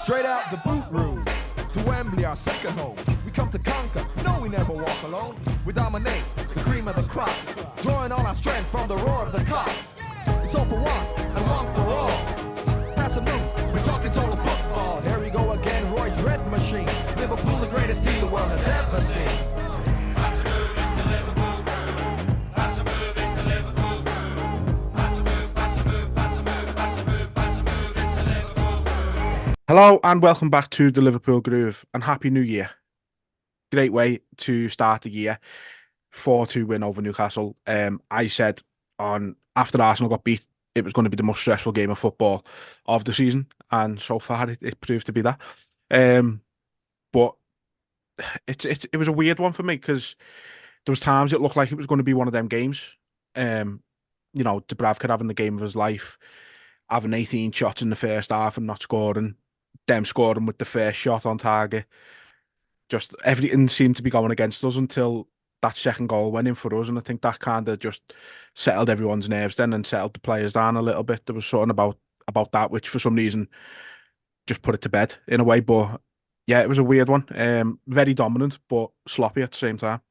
Straight out the boot room to Wembley, our second home. We come to conquer, no, we never walk alone. We dominate the cream of the crop, drawing all our strength from the roar of the cock. It's all for one and one for all. Pass a move, we're talking total football. Here we go again, Roy's red machine. Liverpool, the greatest team the world has ever seen. Pass a move, it's the Liverpool crew. Pass a move, it's the Liverpool crew. Pass a move, pass a move, pass a move, pass a move, pass a move, it's the Liverpool crew. Hello and welcome back to the Liverpool Groove and Happy New Year. Great way to start the year. 4-2 win over Newcastle. I said after Arsenal got beat, it was going to be the most stressful game of football of the season, and so far it proved to be that. But it was a weird one for me because there was times it looked like it was going to be one of them games. Dubravka having the game of his life, having 18 shots in the first half and not scoring, them scoring with the first shot on target. Just everything seemed to be going against us until that second goal went in for us, and I think that kind of just settled everyone's nerves then and settled the players down a little bit. There was something about that which for some reason just put it to bed in a way. But yeah, it was a weird one. Very dominant but sloppy at the same time.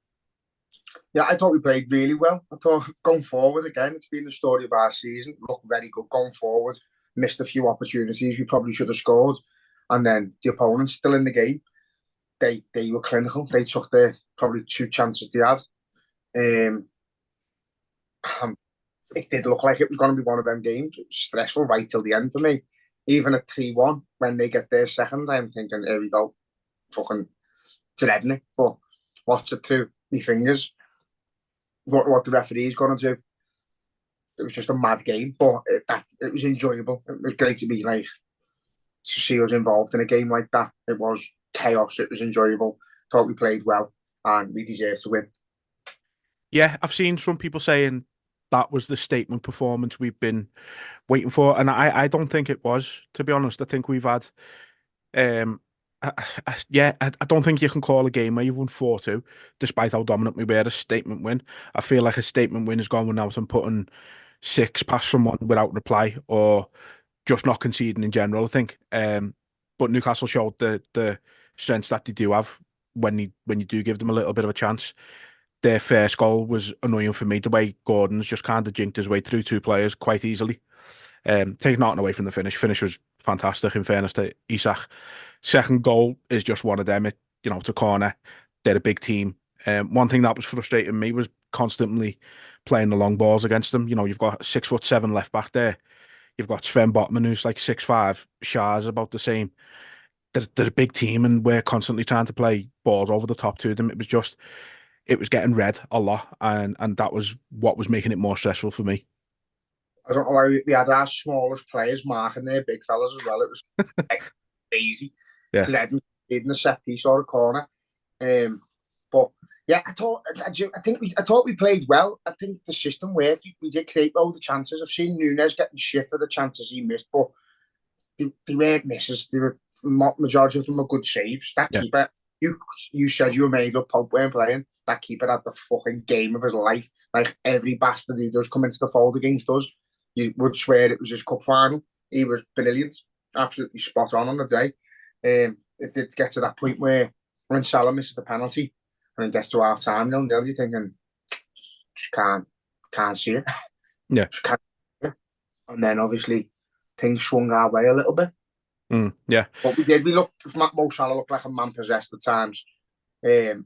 Yeah, I thought we played really well. I thought going forward again, it's been the story of our season. Looked very good going forward. Missed a few opportunities we probably should have scored, and then the opponents still in the game. They were clinical. They took the probably 2 chances they had. It did look like it was going to be one of them games. It was stressful right till the end for me. Even at 3-1, when they get their second, I'm thinking, here we go, fucking dreading it. But watched it through my fingers. What the referee's going to do. It was just a mad game, but it was enjoyable. It was great to be to see us involved in a game like that. It was chaos. It was enjoyable. Thought we played well and we deserved to win. Yeah, I've seen some people saying that was the statement performance we've been waiting for, and I don't think it was, to be honest. I think we've had I don't think you can call a game where you've won 4-2 despite how dominant we were a statement win. I feel like a statement win is going out and putting 6 past someone without reply or just not conceding in general, I think. But Newcastle showed the strengths that they do have when you do give them a little bit of a chance. Their first goal was annoying for me, the way Gordon's just kind of jinked his way through 2 players quite easily. Taking nothing away from the finish. Finish was fantastic, in fairness to Isak. Second goal is just one of them. It's a corner. They're a big team. One thing that was frustrating me was constantly playing the long balls against them. You've got 6'7" left back there. You've got Sven Botman, who's like 6'5". Shah's about the same. They're a big team, and we're constantly trying to play balls over the top to them. It was getting read a lot, and that was what was making it more stressful for me. I don't know why we had our smallest players marking their big fellas as well. It was crazy. Yeah. To them in the set piece or a corner. But yeah, I thought we played well. I think the system worked. We did create loads of chances. I've seen Nunes getting shit for the chances he missed, but they weren't misses. They were majority of them were good saves. That keeper, you said you were made up. Pope weren't playing. That keeper had the fucking game of his life. Like every bastard who does come into the fold against us, you would swear it was his cup final. He was brilliant, absolutely spot on the day. It did get to that point where when Salah misses the penalty and it gets to half time, you're thinking, just can't see it. Yeah. Just can't see it. And then obviously things swung our way a little bit. Yeah. But we did. Mo Salah looked like a man possessed at times.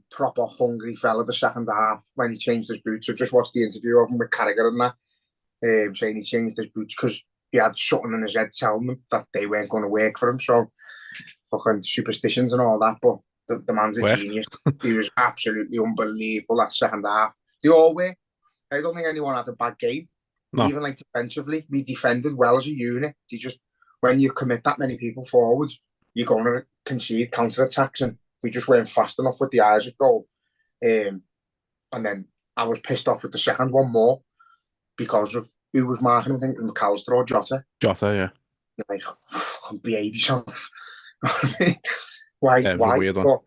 Proper hungry fella the second half when he changed his boots. I just watched the interview of him with Carragher and that, saying he changed his boots because he had something in his head telling him that they weren't going to work for him. So fucking superstitions and all that. But the man's a genius. He was absolutely unbelievable that second half. They all were. I don't think anyone had a bad game. No. Even defensively, we defended well as a unit. When you commit that many people forwards, you're going to concede counter-attacks, and we just weren't fast enough with the Isaac goal. And then I was pissed off with the second one more because of who was marking him. I think it was McAllister or Jota. Yeah. You're like, behave yourself. Why? Yeah, it was a weird one. But,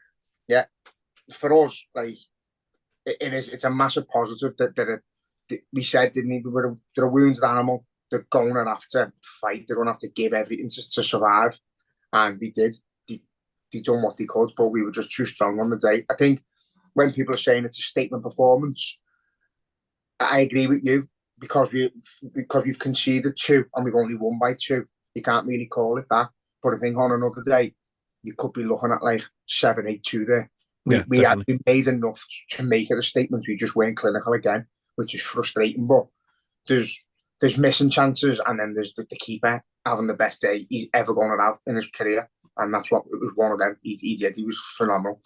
yeah, for us, it's a massive positive that we said, didn't we? They're a wounded animal. They're going to have to fight. They're going to have to give everything to survive. and they did. They done what they could, but we were just too strong on the day. I think when people are saying it's a statement performance, I agree with you because we've conceded 2 and we've only won by 2. You can't really call it that. But I think on another day, you could be looking at like 7-8-2 there. We actually made enough to make it a statement. We just weren't clinical again, which is frustrating. But there's missing chances, and then there's the keeper having the best day he's ever going to have in his career, and that's what it was. One of them. He did. He was phenomenal.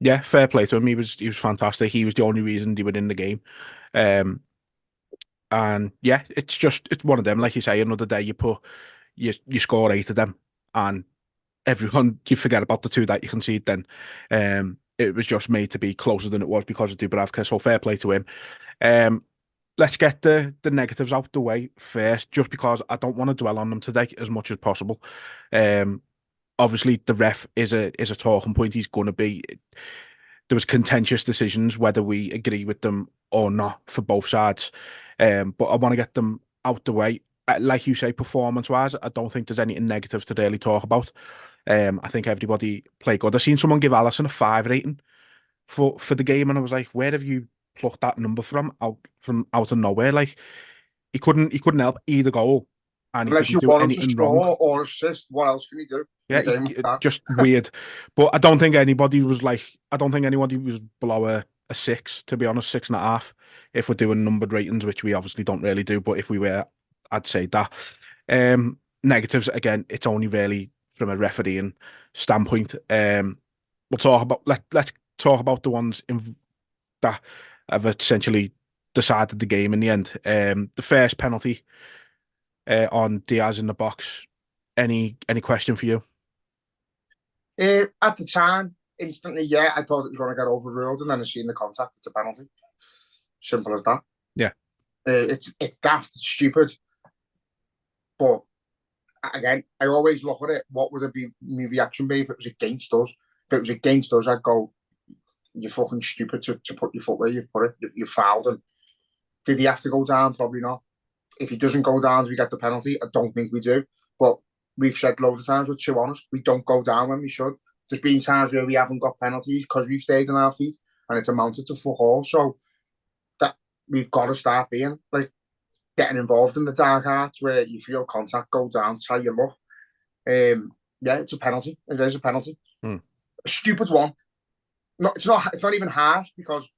Yeah, fair play to him. He was fantastic. He was the only reason they were in the game. And yeah, it's one of them. Like you say, another day you score 8 of them, and everyone, you forget about the 2 that you concede. Then it was just made to be closer than it was because of Dubravka. So fair play to him. Let's get the negatives out the way first, just because I don't want to dwell on them today as much as possible. Obviously, the ref is a talking point. He's going to be. There was contentious decisions whether we agree with them or not for both sides. But I want to get them out the way. Like you say, performance-wise, I don't think there's anything negative to really talk about. I think everybody played good. I seen someone give Alisson a 5 rating for the game, and I was like, where have you plucked that number from? Out of nowhere. Like he couldn't help either goal, and he Unless you didn't do want him to anything score wrong. or assist, what else can he do? Yeah, just weird. But I don't think anybody was below a 6, to be honest, 6.5. If we're doing numbered ratings, which we obviously don't really do, but if we were, I'd say that. Negatives, again, it's only really from a refereeing standpoint. We'll talk about let's talk about the ones that have essentially decided the game in the end. The first penalty on Diaz in the box. Any question for you? At the time, instantly, yeah, I thought it was going to get overruled, and then I seen the contact. It's a penalty. Simple as that. Yeah. It's daft, it's stupid. But again, I always look at it. What would my reaction be if it was against us? If it was against us, I'd go, "You're fucking stupid to put your foot where you've put it. You fouled him." Did he have to go down? Probably not. If he doesn't go down, do we get the penalty? I don't think we do. But we've said loads of times, we're too honest. We don't go down when we should. There's been times where we haven't got penalties because we've stayed on our feet, and it's amounted to fuck all. So that we've got to start being like getting involved in the dark arts where you feel contact go down, try your luck. Yeah, it's a penalty. It is a penalty. A stupid one. No, it's not. It's not even harsh because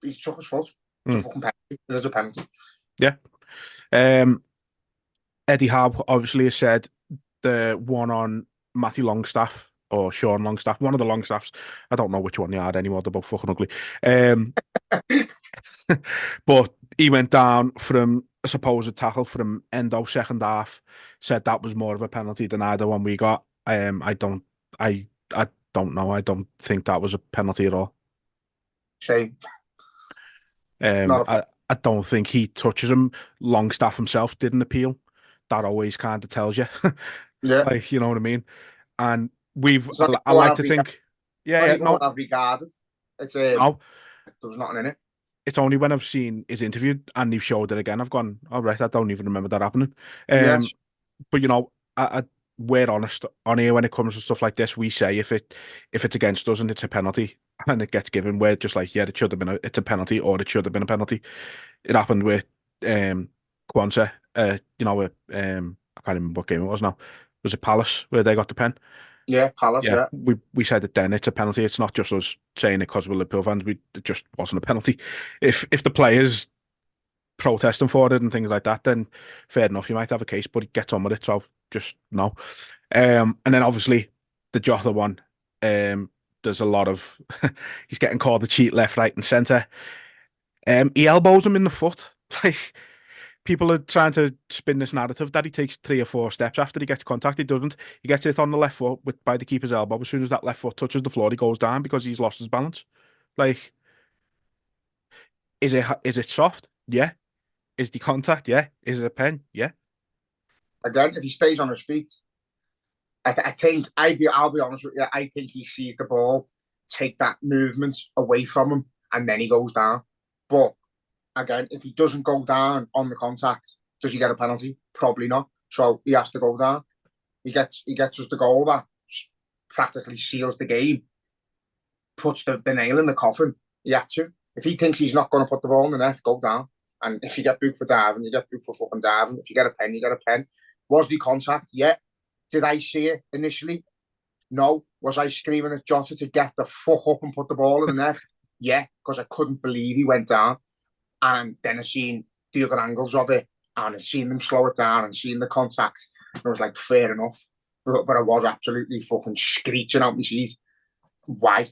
he's took his foot. It's a fucking penalty. It is a penalty. Yeah. Eddie Howe obviously has said the one on Matthew Longstaff or Sean Longstaff, one of the Longstaffs. I don't know which one they had anymore. They're both fucking ugly. But he went down from a supposed tackle from Endo second half. Said that was more of a penalty than either one we got. I don't know. I don't think that was a penalty at all. Shame. I don't think he touches him. Longstaff himself didn't appeal. That always kind of tells you. Yeah. Like, you know what I mean? And I like to think, no. I've regarded. No. There was nothing in it. It's only when I've seen his interview and they've showed it again, I've gone, all right, I don't even remember that happening. Yes. But you know, we're honest on here when it comes to stuff like this. We say if it's against us and it's a penalty and it gets given, we're just like, yeah, it's a penalty or it should have been a penalty. It happened with Kwanzaa, I can't remember what game it was now. Was it Palace where they got the pen? Yeah, Palace, yeah. We said it then, it's a penalty. It's not just us saying it because we're Liverpool fans. It just wasn't a penalty. If the players protesting for it and things like that, then fair enough, you might have a case, but he gets on with it, so just no. And then obviously the Jota one, there's a lot of he's getting called the cheat left, right, and centre. He elbows him in the foot. Like, people are trying to spin this narrative that he takes 3 or 4 steps after he gets contact. He doesn't. He gets it on the left foot by the keeper's elbow. As soon as that left foot touches the floor, he goes down because he's lost his balance. Like, is it soft? Yeah. Is the contact? Yeah. Is it a pen? Yeah. Again, if he stays on his feet, I think I'll be honest with you. I think he sees the ball, take that movement away from him, and then he goes down. But again, if he doesn't go down on the contact, does he get a penalty? Probably not. So he has to go down. He gets us the goal that practically seals the game, puts the nail in the coffin. He had to. If he thinks he's not going to put the ball in the net, go down. And if you get booked for diving, you get booked for fucking diving. If you get a pen, you get a pen. Was the contact? Yeah. Did I see it initially? No. Was I screaming at Jota to get the fuck up and put the ball in the net? Yeah, because I couldn't believe he went down. And then I seen the other angles of it, and I seen them slow it down and seen the contact. And I was like, fair enough. But I was absolutely fucking screeching out my seat. Why?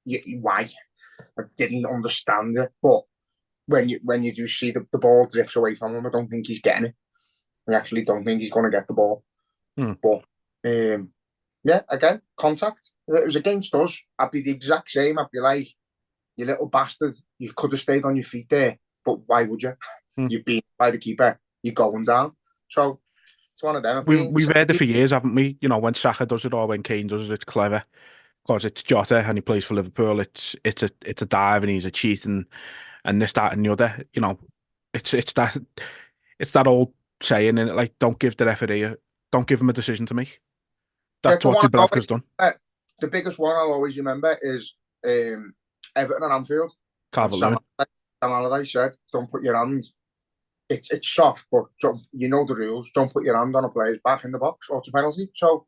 Why? I didn't understand it. But when you do see the ball drifts away from him, I don't think he's getting it. I actually don't think he's going to get the ball. But yeah, again, contact. If it was against us, I'd be the exact same. I'd be like, you little bastard, you could have stayed on your feet there, but why would you? You've been by the keeper, you're going down. So it's one of them. We've heard it for years, haven't we? You know, when Saka does it or when Kane does it, it's clever because it's Jota and he plays for Liverpool. It's a dive and he's a cheat and this, that, and the other. You know, it's that old saying, and like, don't give him a decision to make. That's what Dubravka's done. The biggest one I'll always remember is Everton and Anfield. Sam Allardyce said, "Don't put your hand." It's soft, but you know the rules. Don't put your hand on a player's back in the box, or it's a penalty. So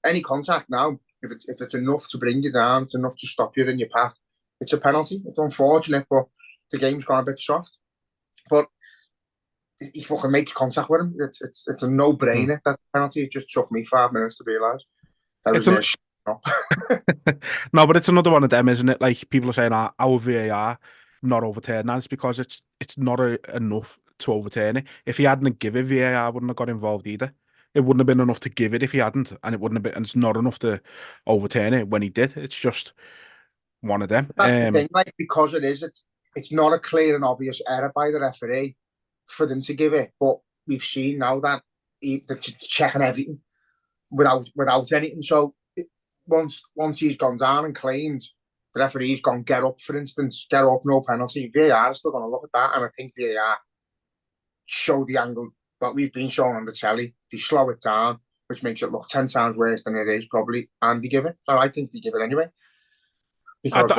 any contact now, if it's enough to bring you down, it's enough to stop you in your path, it's a penalty. It's unfortunate, but the game's gone a bit soft. But he fucking makes contact with him. It's a no-brainer, that penalty. It just took me 5 minutes to realise. No, but it's another one of them, isn't it? Like, people are saying, our VAR not overturning that. It's because it's not enough to overturn it. If he hadn't given it, VAR wouldn't have got involved either. It wouldn't have been enough to give it if he hadn't, and it wouldn't have been, and it's not enough to overturn it when he did. It's just one of them. That's the thing, like, because it's not a clear and obvious error by the referee for them to give it, but we've seen now that they're checking everything without anything. So once he's gone down and claimed, the referee's gone, get up, for instance, get up, no penalty. VAR is still going to look at that, and I think VAR show the angle that we've been shown on the telly. They slow it down, which makes it look 10 times worse than it is probably, and they give it. So I think they give it anyway. Because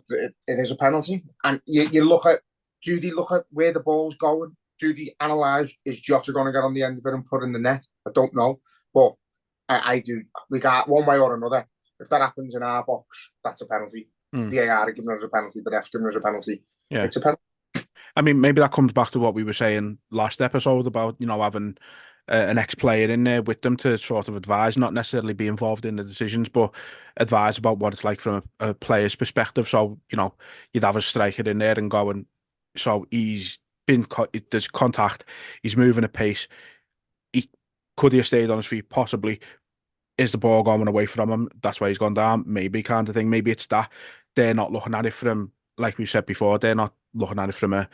it is a penalty. And you look at, do they look at where the ball's going? Do they analyse, is Jota going to get on the end of it and put in the net? I don't know. But I do. We got one way or another. If that happens in our box, that's a penalty. The AR are giving us a penalty. The ref's giving us a penalty. Yeah. It's a penalty. I mean, maybe that comes back to what we were saying last episode about, you know, having an ex-player in there with them to sort of advise, not necessarily be involved in the decisions, but advise about what it's like from a player's perspective. So, you know, you'd have a striker in there and going, so there's contact, he's moving at pace. Could he have stayed on his feet? Possibly. Is the ball going away from him? That's why he's gone down. Maybe, kind of thing. Maybe it's that they're not looking at it from, like we said before, they're not looking at it from a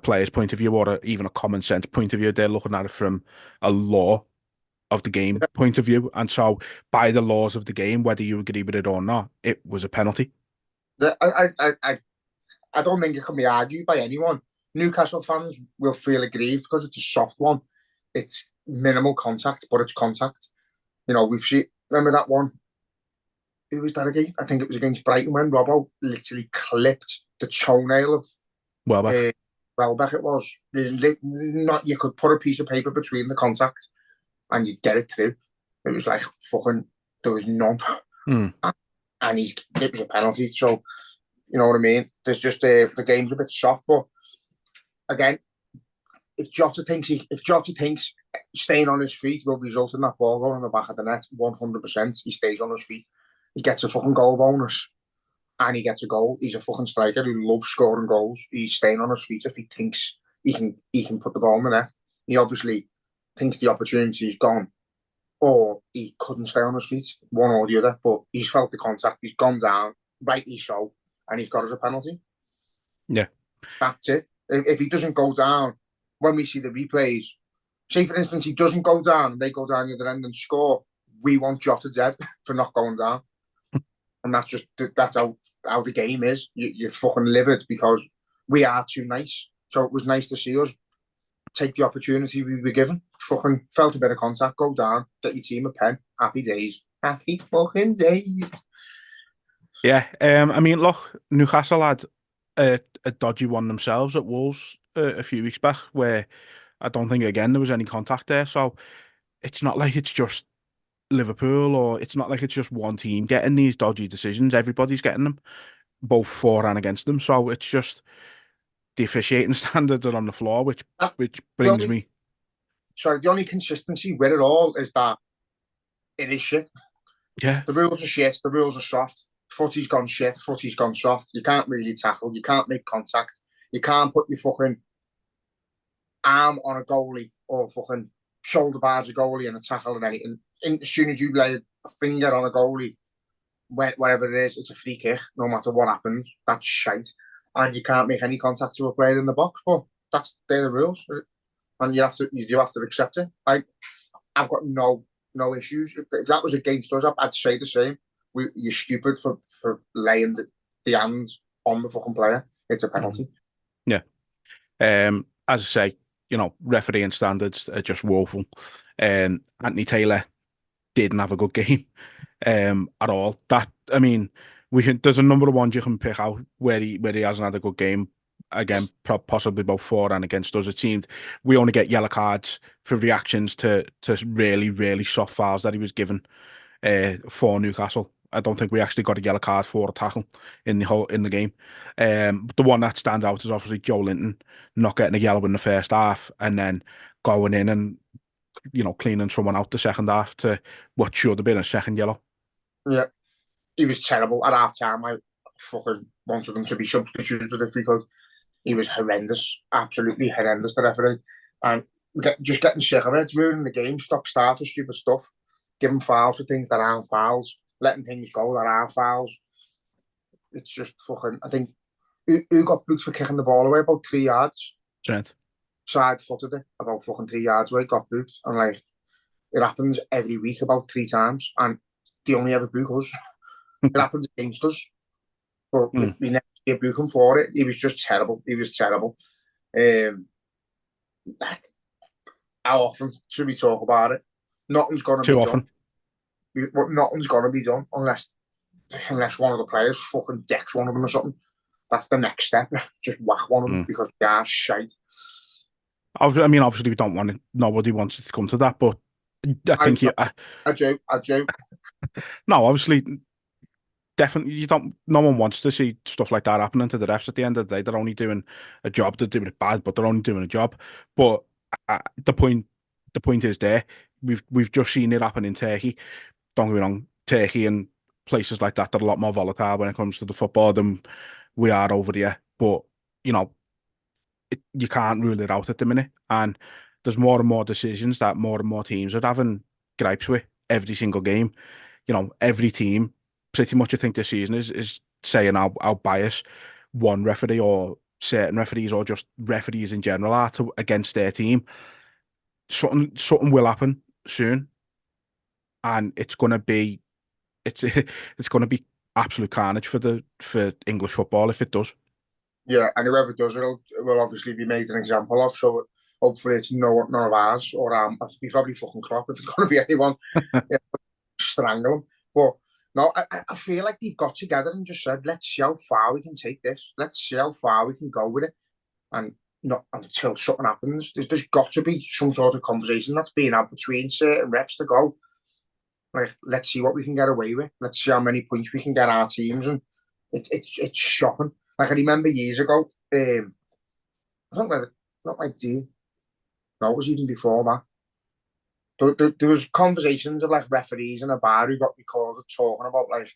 player's point of view or even a common sense point of view. They're looking at it from a law of the game point of view. And so, by the laws of the game, whether you agree with it or not, it was a penalty. I don't think it can be argued by anyone. Newcastle fans will feel aggrieved because it's a soft one. It's minimal contact, but it's contact. You know, we've seen, remember that one? Who was that against? I think it was against Brighton when Robbo literally clipped the toenail of Welbeck. Welbeck it was. You could put a piece of paper between the contact and you'd get it through. It was like fucking, there was none. And it was a penalty. So, you know what I mean? There's just the game's a bit soft, but again, if Jota thinks staying on his feet will result in that ball going in the back of the net, 100%, he stays on his feet. He gets a fucking goal bonus and he gets a goal. He's a fucking striker who loves scoring goals. He's staying on his feet if he thinks he can put the ball in the net. He obviously thinks the opportunity's gone, or he couldn't stay on his feet, one or the other, but he's felt the contact, he's gone down, rightly so, and he's got us a penalty. Yeah. That's it. If he doesn't go down, when we see the replays, say for instance he doesn't go down and they go down the other end and score, we want Jota dead for not going down. And that's how the game is. You're fucking livid because we are too nice. So it was nice to see us take the opportunity we were given. fucking felt a bit of contact, go down, get your team a pen, happy days. Happy fucking days. Yeah, I mean, look, Newcastle had a dodgy one themselves at Wolves a few weeks back, where I don't think again there was any contact there. So it's not like it's just Liverpool, or it's not like it's just one team getting these dodgy decisions. Everybody's getting them, both for and against them. So it's just the officiating standards are on the floor, which Uh, brings me. Sorry, the only consistency with it all is that it is shit. Yeah, The rules are shit. The rules are soft. Footy's gone shit. Footy's gone soft. You can't really tackle. You can't make contact. You can't put your fucking arm on a goalie or fucking shoulder barge a goalie in a tackle and anything. As soon as you lay a finger on a goalie, whatever it is, it's a free kick. No matter what happens, that's shite. And you can't make any contact to a player in the box. But they're the rules, and you do have to accept it. I've got no issues. If that was against us, I'd say the same. You're stupid for laying the hands on the fucking player. It's a penalty. Yeah. As I say, refereeing standards are just woeful. Anthony Taylor didn't have a good game at all. I mean, there's a number of ones you can pick out where he hasn't had a good game. Again, possibly both for and against us. It seemed we only get yellow cards for reactions to really, really soft fouls that he was given for Newcastle. I don't think we actually got a yellow card for a tackle in the game. But the one that stands out is obviously Joe Linton not getting a yellow in the first half and then going in and cleaning someone out the second half to what should have been a second yellow. Yeah, he was terrible at half time. I fucking wanted him to be substituted if he could. He was horrendous, absolutely horrendous, the referee. And just getting sick of it. It's ruining the game. Stop starting stupid stuff. Giving fouls for things that aren't fouls. Letting things go that are fouls. It's just fucking. I think who got booked for kicking the ball away about 3 yards. Right. Side footed it about fucking 3 yards away. Got booked, and like it happens every week about 3 times, and they only ever book us. It happens against us, but we never get book him for it. He was just terrible. He was terrible. How often should we talk about it? Nothing's gonna Too be often. done. Nothing's gonna be done unless one of the players fucking decks one of them or something. That's the next step. Just whack one of them because they are shite. I mean, obviously, we don't want it. Nobody wants it to come to that, but I think I joke. No, obviously, definitely, you don't. No one wants to see stuff like that happening to the refs. At the end of the day, they're only doing a job. They're doing it bad, but they're only doing a job. But the point is there. We've just seen it happen in Turkey. Don't get me wrong, Turkey and places like that, they're a lot more volatile when it comes to the football than we are over here. But you can't rule it out at the minute, and there's more and more decisions that more and more teams are having gripes with every single game. Every team, pretty much, I think this season is saying how biased one referee or certain referees or just referees in general are against their team. Something will happen soon, and it's gonna be absolute carnage for English football if it does. Yeah, and whoever does it will obviously be made an example of. So hopefully it's none of ours, or it'll be probably fucking Klopp if it's going to be anyone. Yeah, strangle them. But no, I feel like they've got together and just said, let's see how far we can take this. Let's see how far we can go with it. And not until something happens. There's got to be some sort of conversation that's being had between certain refs to go, like, let's see what we can get away with. Let's see how many points we can get our teams. And it's shocking. Like, I remember years ago, I don't know, not my team. No, it was even before that. There was conversations of like referees in a bar who got recorded talking about like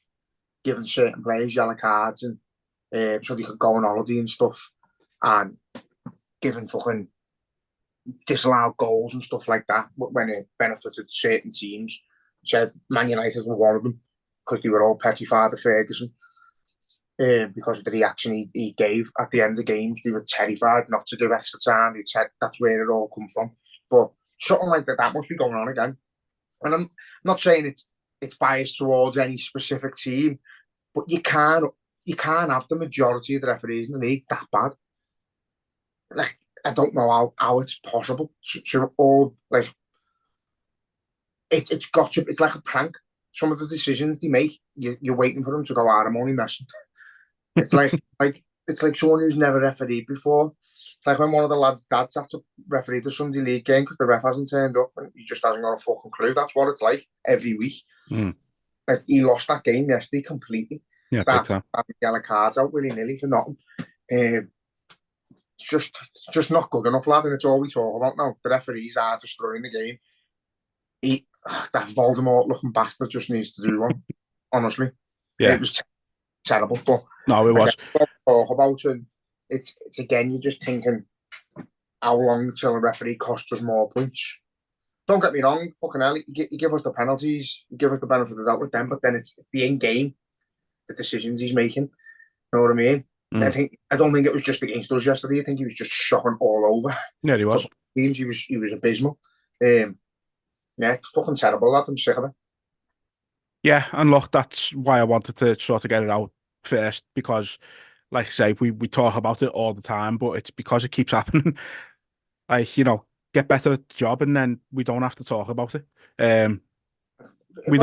giving certain players yellow cards and so they could go on holiday and stuff, and giving fucking disallowed goals and stuff like that when it benefited certain teams. Said Man United were one of them because they were all petrified of Ferguson. Because of the reaction he gave at the end of games, they were terrified not to give extra time. They said that's where it all come from. But something like that must be going on again. And I'm not saying it's biased towards any specific team, but you can't have the majority of the referees in the league that bad. Like, I don't know how it's possible to all like it's got to. It's like a prank. Some of the decisions they make, you're waiting for them to go, I'm only messing. It's like someone who's never refereed before. It's like when one of the lads' dads have to referee the Sunday league game because the ref hasn't turned up and he just hasn't got a fucking clue. That's what it's like every week. Like, he lost that game yesterday completely. Yeah, big time. Started yellow cards out willy-nilly for nothing. It's just not good enough, lad, and it's all we talk about now. The referees are destroying the game. That Voldemort-looking bastard just needs to do one. Honestly, it was terrible. But no, it was. Talk about it. It's again, you're just thinking, how long till a referee costs us more points? Don't get me wrong, fucking hell, you give us the penalties, you give us the benefit of the doubt with them, but then it's the in-game, the decisions he's making. You know what I mean? I don't think it was just against us yesterday. I think he was just shocking all over. Yeah, he was. He was abysmal. It's fucking terrible, lad. I'm sick of it. Yeah, and look, that's why I wanted to sort of get it out first, because, like I say, we talk about it all the time, but it's because it keeps happening. Like, get better at the job, and then we don't have to talk about it. We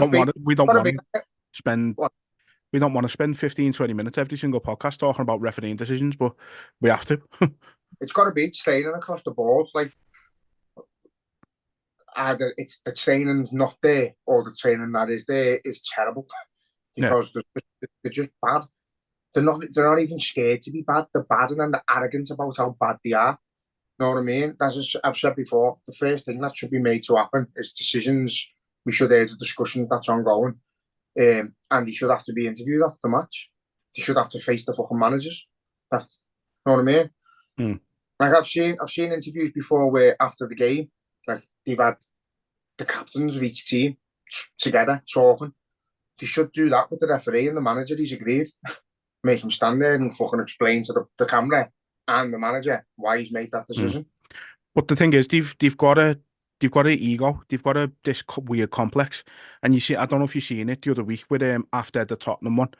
don't want to spend 15, 20 minutes every single podcast talking about refereeing decisions, but we have to. It's got to be training across the board. Like, either it's the training's not there or the training that is there is terrible because they're just bad. They're not even scared to be bad. They're bad, and then they're arrogant about how bad they are. You know what I mean? As I've said before, the first thing that should be made to happen is decisions. We should hear the discussions that's ongoing, and they should have to be interviewed after the match. They should have to face the fucking managers. You know what I mean? Like, I've seen interviews before where after the game, like, they've had the captains of each team together talking. They should do that with the referee and the manager. He's agreed. Make him stand there and fucking explain to the camera and the manager why he's made that decision. But the thing is, they've got an ego. They've got this weird complex. And you see, I don't know if you've seen it the other week with after the Tottenham one,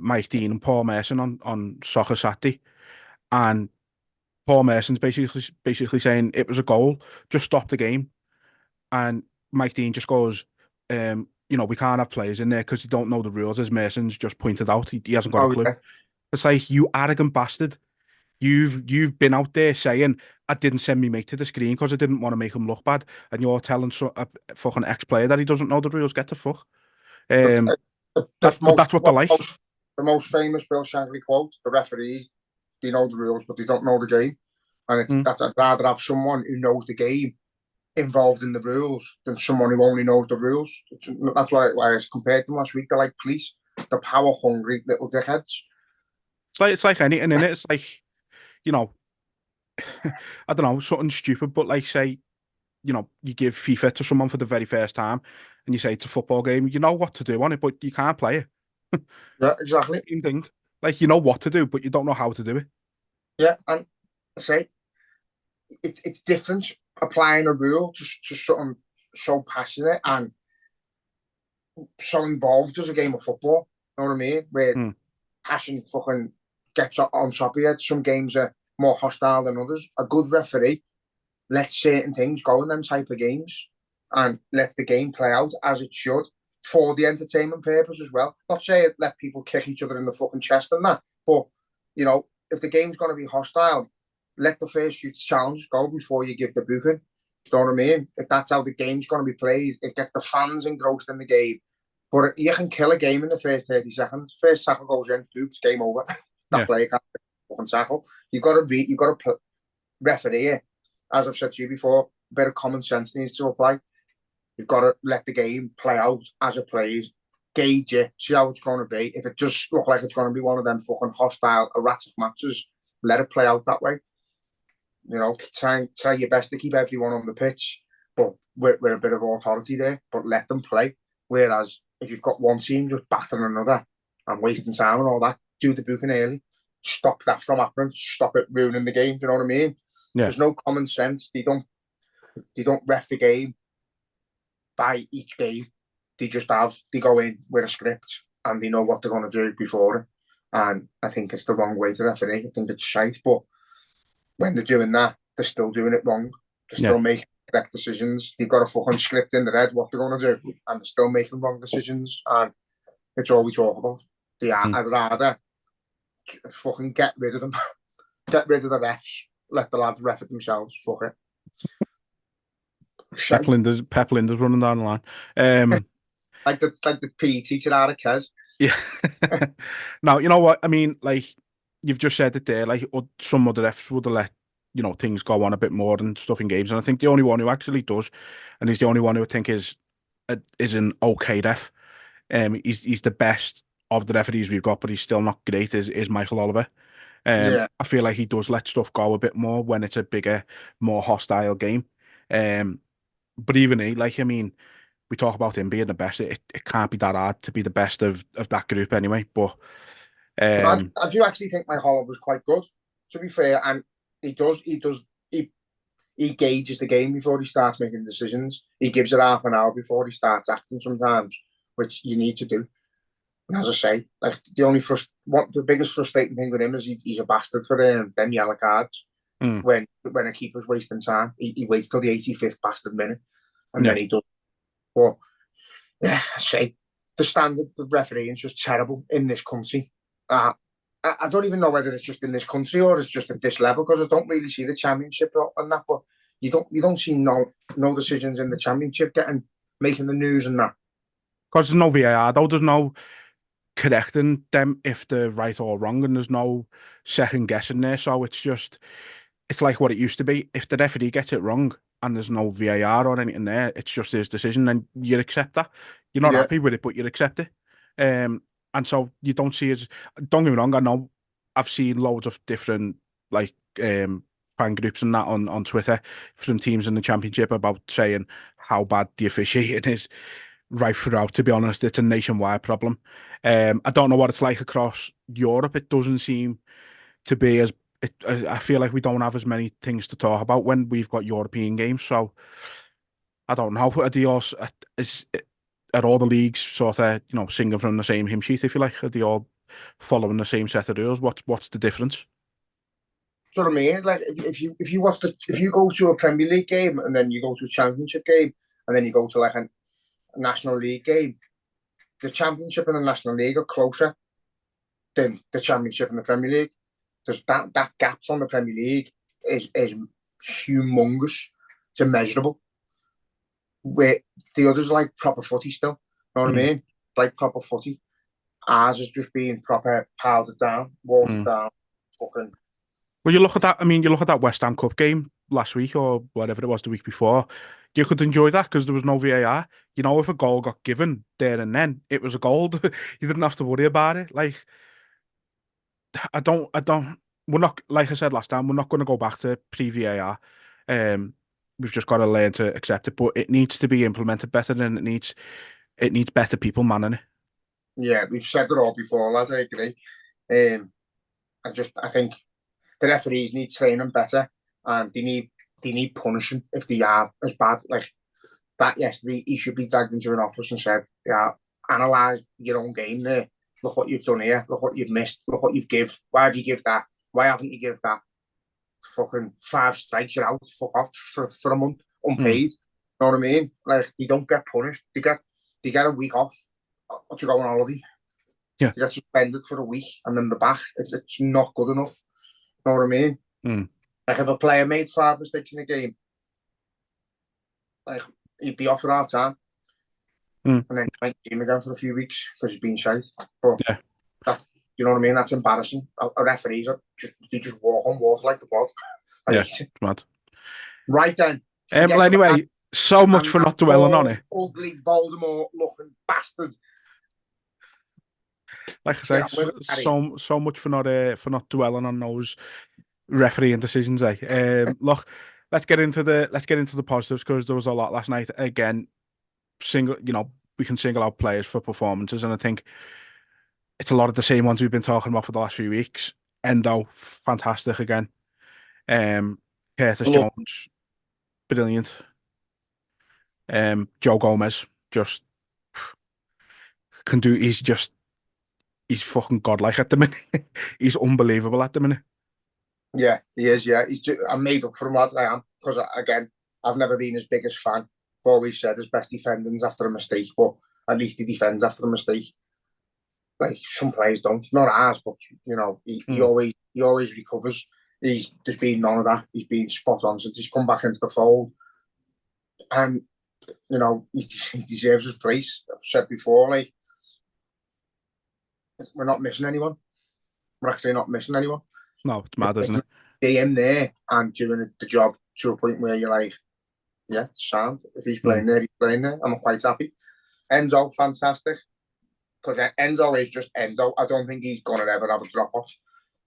Mike Dean and Paul Merson on Soccer Saturday, and Paul Merson's basically saying it was a goal, just stop the game, and Mike Dean just goes, we can't have players in there because they don't know the rules, as Merson's just pointed out. He hasn't got a clue. Yeah. It's like, you arrogant bastard. You've been out there saying, I didn't send me mate to the screen because I didn't want to make him look bad, and you're telling a fucking ex-player that he doesn't know the rules. Get the fuck. That's what they're like. The most famous Bill Shankly quote: the referees, they know the rules, but they don't know the game. And I'd rather have someone who knows the game involved in the rules than someone who only knows the rules. That's why I compared them last week. They're like police. They're power-hungry little dickheads. It's like anything in it. It's like, I don't know, something stupid, but like, say, you give FIFA to someone for the very first time, and you say it's a football game, you know what to do on it, but you can't play it. Yeah, exactly. Same thing. Like, you know what to do, but you don't know how to do it. Yeah, and I say, it's different applying a rule to something so passionate and so involved as a game of football. You know what I mean? Where passion fucking gets on top of you. Some games are more hostile than others. A good referee lets certain things go in them type of games and lets the game play out as it should for the entertainment purpose as well. Not saying let people kick each other in the fucking chest and that, but, if the game's going to be hostile, let the first few challenges go before you give the booking. You know what I mean? If that's how the game's going to be played, it gets the fans engrossed in the game. But you can kill a game in the first 30 seconds. First tackle goes in, oops, game over. That player can't fucking tackle. You've got to referee it. As I've said to you before, a bit of common sense needs to apply. You've got to let the game play out as it plays, gauge it, see how it's going to be. If it does look like it's going to be one of them fucking hostile, erratic matches, let it play out that way. Try your best to keep everyone on the pitch, but with a bit of authority there, but let them play. Whereas if you've got one team just battering another and wasting time and all that, do the booking early. Stop that from happening. Stop it ruining the game. Do you know what I mean? Yeah. There's no common sense. They don't ref the game by each game. They go in with a script and they know what they're going to do before it. And I think it's the wrong way to referee. I think it's shite, but when they're doing that, they're still doing it wrong. They're still making correct decisions. They've got a fucking script in their head what they're going to do, and they're still making wrong decisions. And it's all we talk about. I'd rather fucking get rid of them, get rid of the refs, let the lads ref it themselves. Fuck it. Pep Linda's running down the line. Like the PE teacher out of Kes. Yeah. Now, you know what? I mean, like, you've just said it there, like, some other refs would have let, things go on a bit more and stuff in games. And I think the only one who actually does, and he's the only one who I think is an okay ref. He's the best of the referees we've got, but he's still not great, is Michael Oliver. I feel like he does let stuff go a bit more when it's a bigger, more hostile game. But even he, like, I mean, we talk about him being the best. It can't be that hard to be the best of that group anyway. But I do actually think Michael Oliver's quite good, to be fair, and he gauges the game before he starts making decisions. He gives it half an hour before he starts acting sometimes, which you need to do. And as I say, like the biggest frustrating thing with him is he's a bastard for them yellow cards. When a keeper's wasting time, he waits till the 85th bastard minute, and then he does. But yeah, I say the standard of refereeing is just terrible in this country. I don't even know whether it's just in this country or it's just at this level, because I don't really see the Championship and that. But you don't see no decisions in the Championship making the news and that. Because there's no VAR, though. There's no correcting them if they're right or wrong, and there's no second guessing there. So it's like what it used to be. If the referee gets it wrong and there's no VAR or anything there, it's just his decision, then you accept that. You're not happy with it, but you accept it. And so you don't see it. Don't get me wrong, I know I've seen loads of different fan groups and that on Twitter from teams in the Championship about saying how bad the officiating is right throughout. To be honest, it's a nationwide problem. I don't know what it's like across Europe. It doesn't seem to be I feel like we don't have as many things to talk about when we've got European games. So I don't know. Are all the leagues sort of singing from the same hymn sheet, if you like? Are they all following the same set of rules? What's the difference? Do you know what I mean? Like if you go to a Premier League game and then you go to a Championship game and then you go to like a National League game, the Championship and the National League are closer than the Championship and the Premier League. There's that gap from the Premier League is humongous. It's immeasurable. Where the others are like proper footy still. You know what I mean? Like proper footy. Ours is just being proper powdered down, watered down, fucking. Well, you look at that. I mean, you look at that West Ham Cup game last week or whatever it was the week before. You could enjoy that because there was no VAR. If a goal got given there and then, it was a goal. You didn't have to worry about it. Like, I don't. We're not, like I said last time, we're not going to go back to pre-VAR. We've just got to learn to accept it, but it needs to be implemented better, and it needs better people manning it. Yeah, we've said it all before, lads. I agree. I think the referees need training better, and they need punishing if they are as bad. Like that yesterday, he should be dragged into an office and said, "Yeah, analyse your own game there. Look what you've done here. Look what you've missed. Look what you've give. Why have you give that? Why haven't you give that? Fucking 5 strikes, you're out. Fuck off for a month, unpaid. You know what I mean? Like they don't get punished. They get a week off to go on holiday. Yeah, they get suspended for a week and then they're back. It's not good enough. You know what I mean? Like if a player made 5 mistakes in a game, like he'd be off for half time, and then you might see him again for a few weeks because he's been shite. But that's, you know what I mean? That's embarrassing. A referees they just walk on water like the blood. It's mad. Right then. Well, anyway, so much for not dwelling on it. Ugly Voldemort-looking bastard. Like I say, so much for not dwelling on those refereeing decisions. Look, let's get into the positives because there was a lot last night. Again, we can single out players for performances, and I think it's a lot of the same ones we've been talking about for the last few weeks. Endo, fantastic again. Curtis Jones, brilliant. Joe Gomez just can do. He's fucking godlike at the minute. He's unbelievable at the minute. Yeah, he is. Yeah, I'm made up for him, lads. I am, because again, I've never been his biggest fan. I've always said his best defending's after a mistake, but at least he defends after a mistake. Like some players don't, not ours, but he always recovers. There's been none of that. He's been spot on since he's come back into the fold, and he deserves his place. I've said before, like we're not missing anyone. We're actually not missing anyone. No, it's mad, isn't it? See him there and doing the job to a point where you're like, yeah, sound. If he's playing there, he's playing there. I'm quite happy. Endo, fantastic. Because Endo is just Endo. I don't think he's gonna ever have a drop off.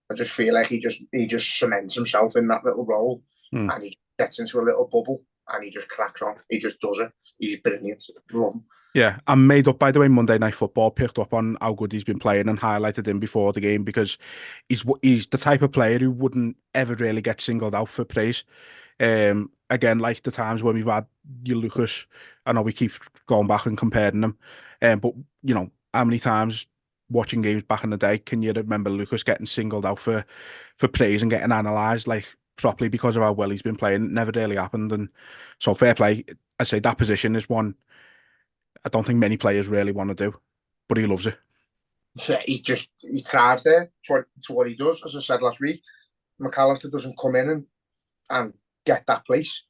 I just feel like he just cements himself in that little role, and he gets into a little bubble, and he just cracks on. He just does it. He's brilliant. Love him. Yeah, I'm made up, by the way. Monday Night Football picked up on how good he's been playing and highlighted him before the game because he's the type of player who wouldn't ever really get singled out for praise. Again, like the times when we've had your Lucas, I know we keep going back and comparing them, but how many times watching games back in the day can you remember Lucas getting singled out for praise and getting analysed like properly because of how well he's been playing? It never really happened, and so fair play. I'd say that position is one I don't think many players really want to do, but he loves it. Yeah, he thrives there. It's what he does. As I said last week, McAllister doesn't come in and get that place.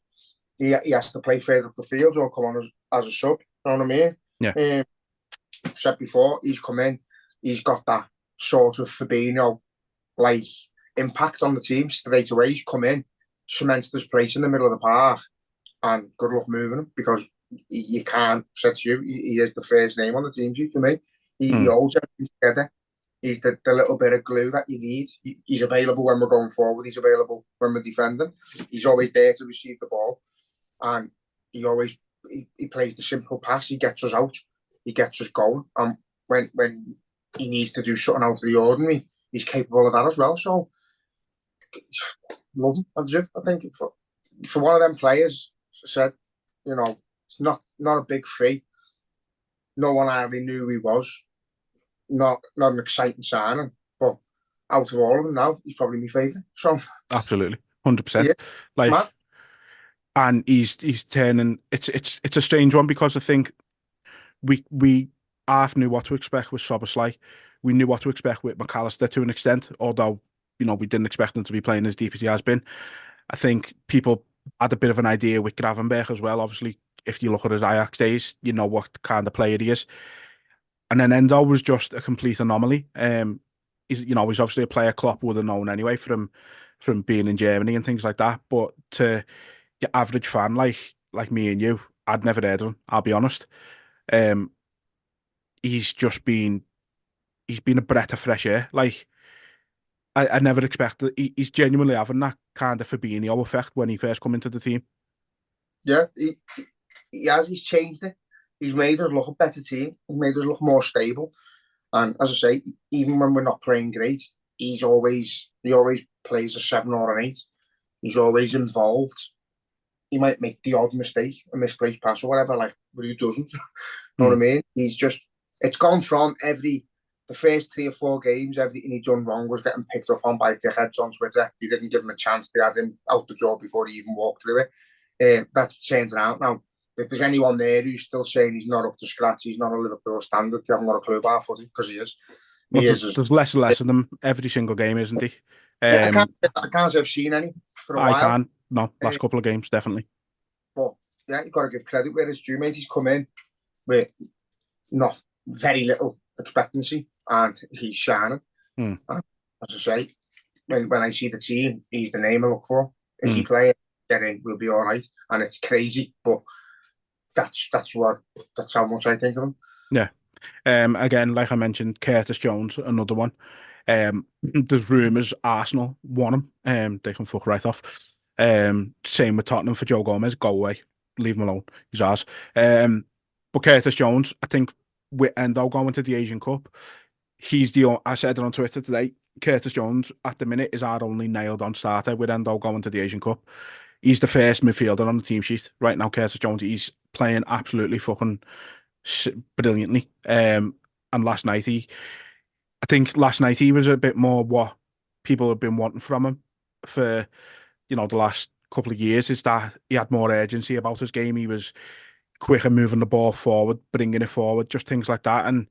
He has to play further up the field or come on as a sub. You know what I mean? Yeah. Said before, he's come in. He's got that sort of Fabinho like impact on the team straight away. He's come in, cements his place in the middle of the park, and good luck moving him because you can't set you. He is the first name on the team sheet for me. He holds everything together. He's the little bit of glue that you need. He's available when we're going forward. He's available when we're defending. He's always there to receive the ball, and he plays the simple pass. He gets us out. He gets us going. And when he needs to do something out of the ordinary, he's capable of that as well. So love him. I think for one of them players, as I said, it's not a big fee. No one already knew who he was. Not an exciting signing, but out of all of them now, he's probably my favourite. So absolutely, 100%. Yeah, like, mad. And he's turning. It's a strange one because I think we half knew what to expect with Szoboszlai. We knew what to expect with McAllister to an extent, although we didn't expect him to be playing as deep as he has been. I think people had a bit of an idea with Gravenberch as well. Obviously, if you look at his Ajax days, you know what kind of player he is. And then Endo was just a complete anomaly. He's obviously a player Klopp would have known anyway from being in Germany and things like that. But to your average fan like me and you, I'd never heard of him. I'll be honest. He's been a breath of fresh air. Like I never expected. He's genuinely having that kind of Fabinho effect when he first come into the team. Yeah, he has. He's changed it. He's made us look a better team. He's made us look more stable. And as I say, even when we're not playing great, he always plays a 7 or an 8. He's always involved. He might make the odd mistake, a misplaced pass or whatever, but he doesn't. You know what I mean? It's gone from the first 3 or 4 games, everything he'd done wrong was getting picked up on by dickheads on Twitter. They didn't give him a chance. They had him out the door before he even walked through it. That's changing out now. If there's anyone there who's still saying he's not up to scratch, he's not a Liverpool standard, they haven't got a clue about footy, because he is. There's less and less of them every single game, isn't he? I can't say I've seen any for a while. I can't. No, last couple of games, definitely. But yeah, you've got to give credit where it's due, mate. He's come in with not very little expectancy, and he's shining. And as I say, when I see the team, he's the name I look for. Is he playing? Get in, we'll be all right. And it's crazy, but that's how much I think of him. Yeah. Again, like I mentioned, Curtis Jones, another one. There's rumours Arsenal want him. They can fuck right off. Same with Tottenham for Joe Gomez. Go away. Leave him alone. He's ours. But Curtis Jones, I think with Endo going to the Asian Cup, I said it on Twitter today, Curtis Jones at the minute is our only nailed on starter with Endo going to the Asian Cup. He's the first midfielder on the team sheet right now. Curtis Jones, he's playing absolutely fucking brilliantly. And last night he was a bit more what people have been wanting from him for the last couple of years is that he had more urgency about his game. He was quicker moving the ball forward, bringing it forward, just things like that. And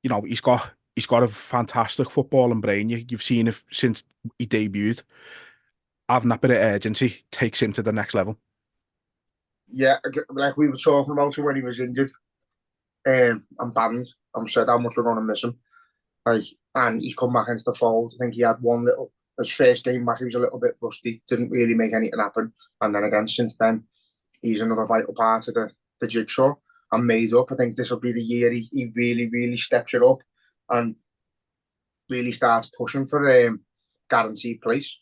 he's got a fantastic footballing brain. You've seen it since he debuted. Having that bit of urgency takes him to the next level. Yeah, like we were talking about him when he was injured, and banned, and said how much we're going to miss him. Like, and he's come back into the fold. I think he had his first game back, he was a little bit rusty, didn't really make anything happen. And then again, since then, he's another vital part of the jigsaw and made up. I think this will be the year he really, really steps it up and really starts pushing for guaranteed place.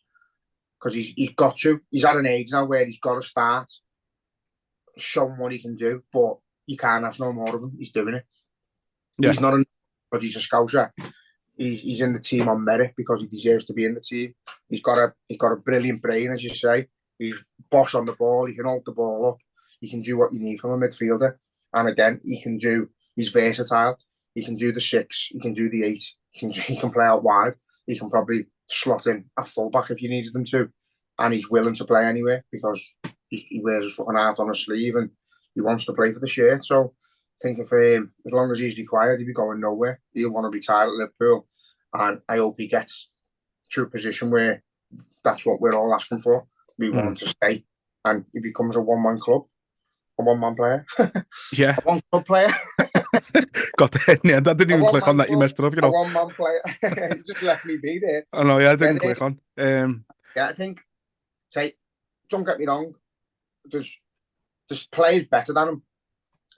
Because he's at an age now where he's got to start showing what he can do, but you can't ask no more of him. He's doing it. Yeah. He's not because he's a scouser. He's in the team on merit because he deserves to be in the team. He's got a brilliant brain, as you say. He's boss on the ball. He can hold the ball up. He can do what you need from a midfielder. And again, he's versatile. He can do the 6. He can do the 8. He can play out wide. He can probably slot in a fullback if you needed him to. And he's willing to play anyway because he wears his fucking heart on his sleeve and he wants to play for the shirt. So I think if as long as he's required, he'll be going nowhere. He'll want to retire at Liverpool. And I hope he gets to a position where that's what we're all asking for. We want him to stay. And he becomes a one-man club. A one-man player. Yeah. A one-club player. Got that. Yeah, that didn't even click on that. You messed it up, A one-man player. You just left me be there. I know, yeah, I didn't click on. Yeah, I think, don't get me wrong, there's players better than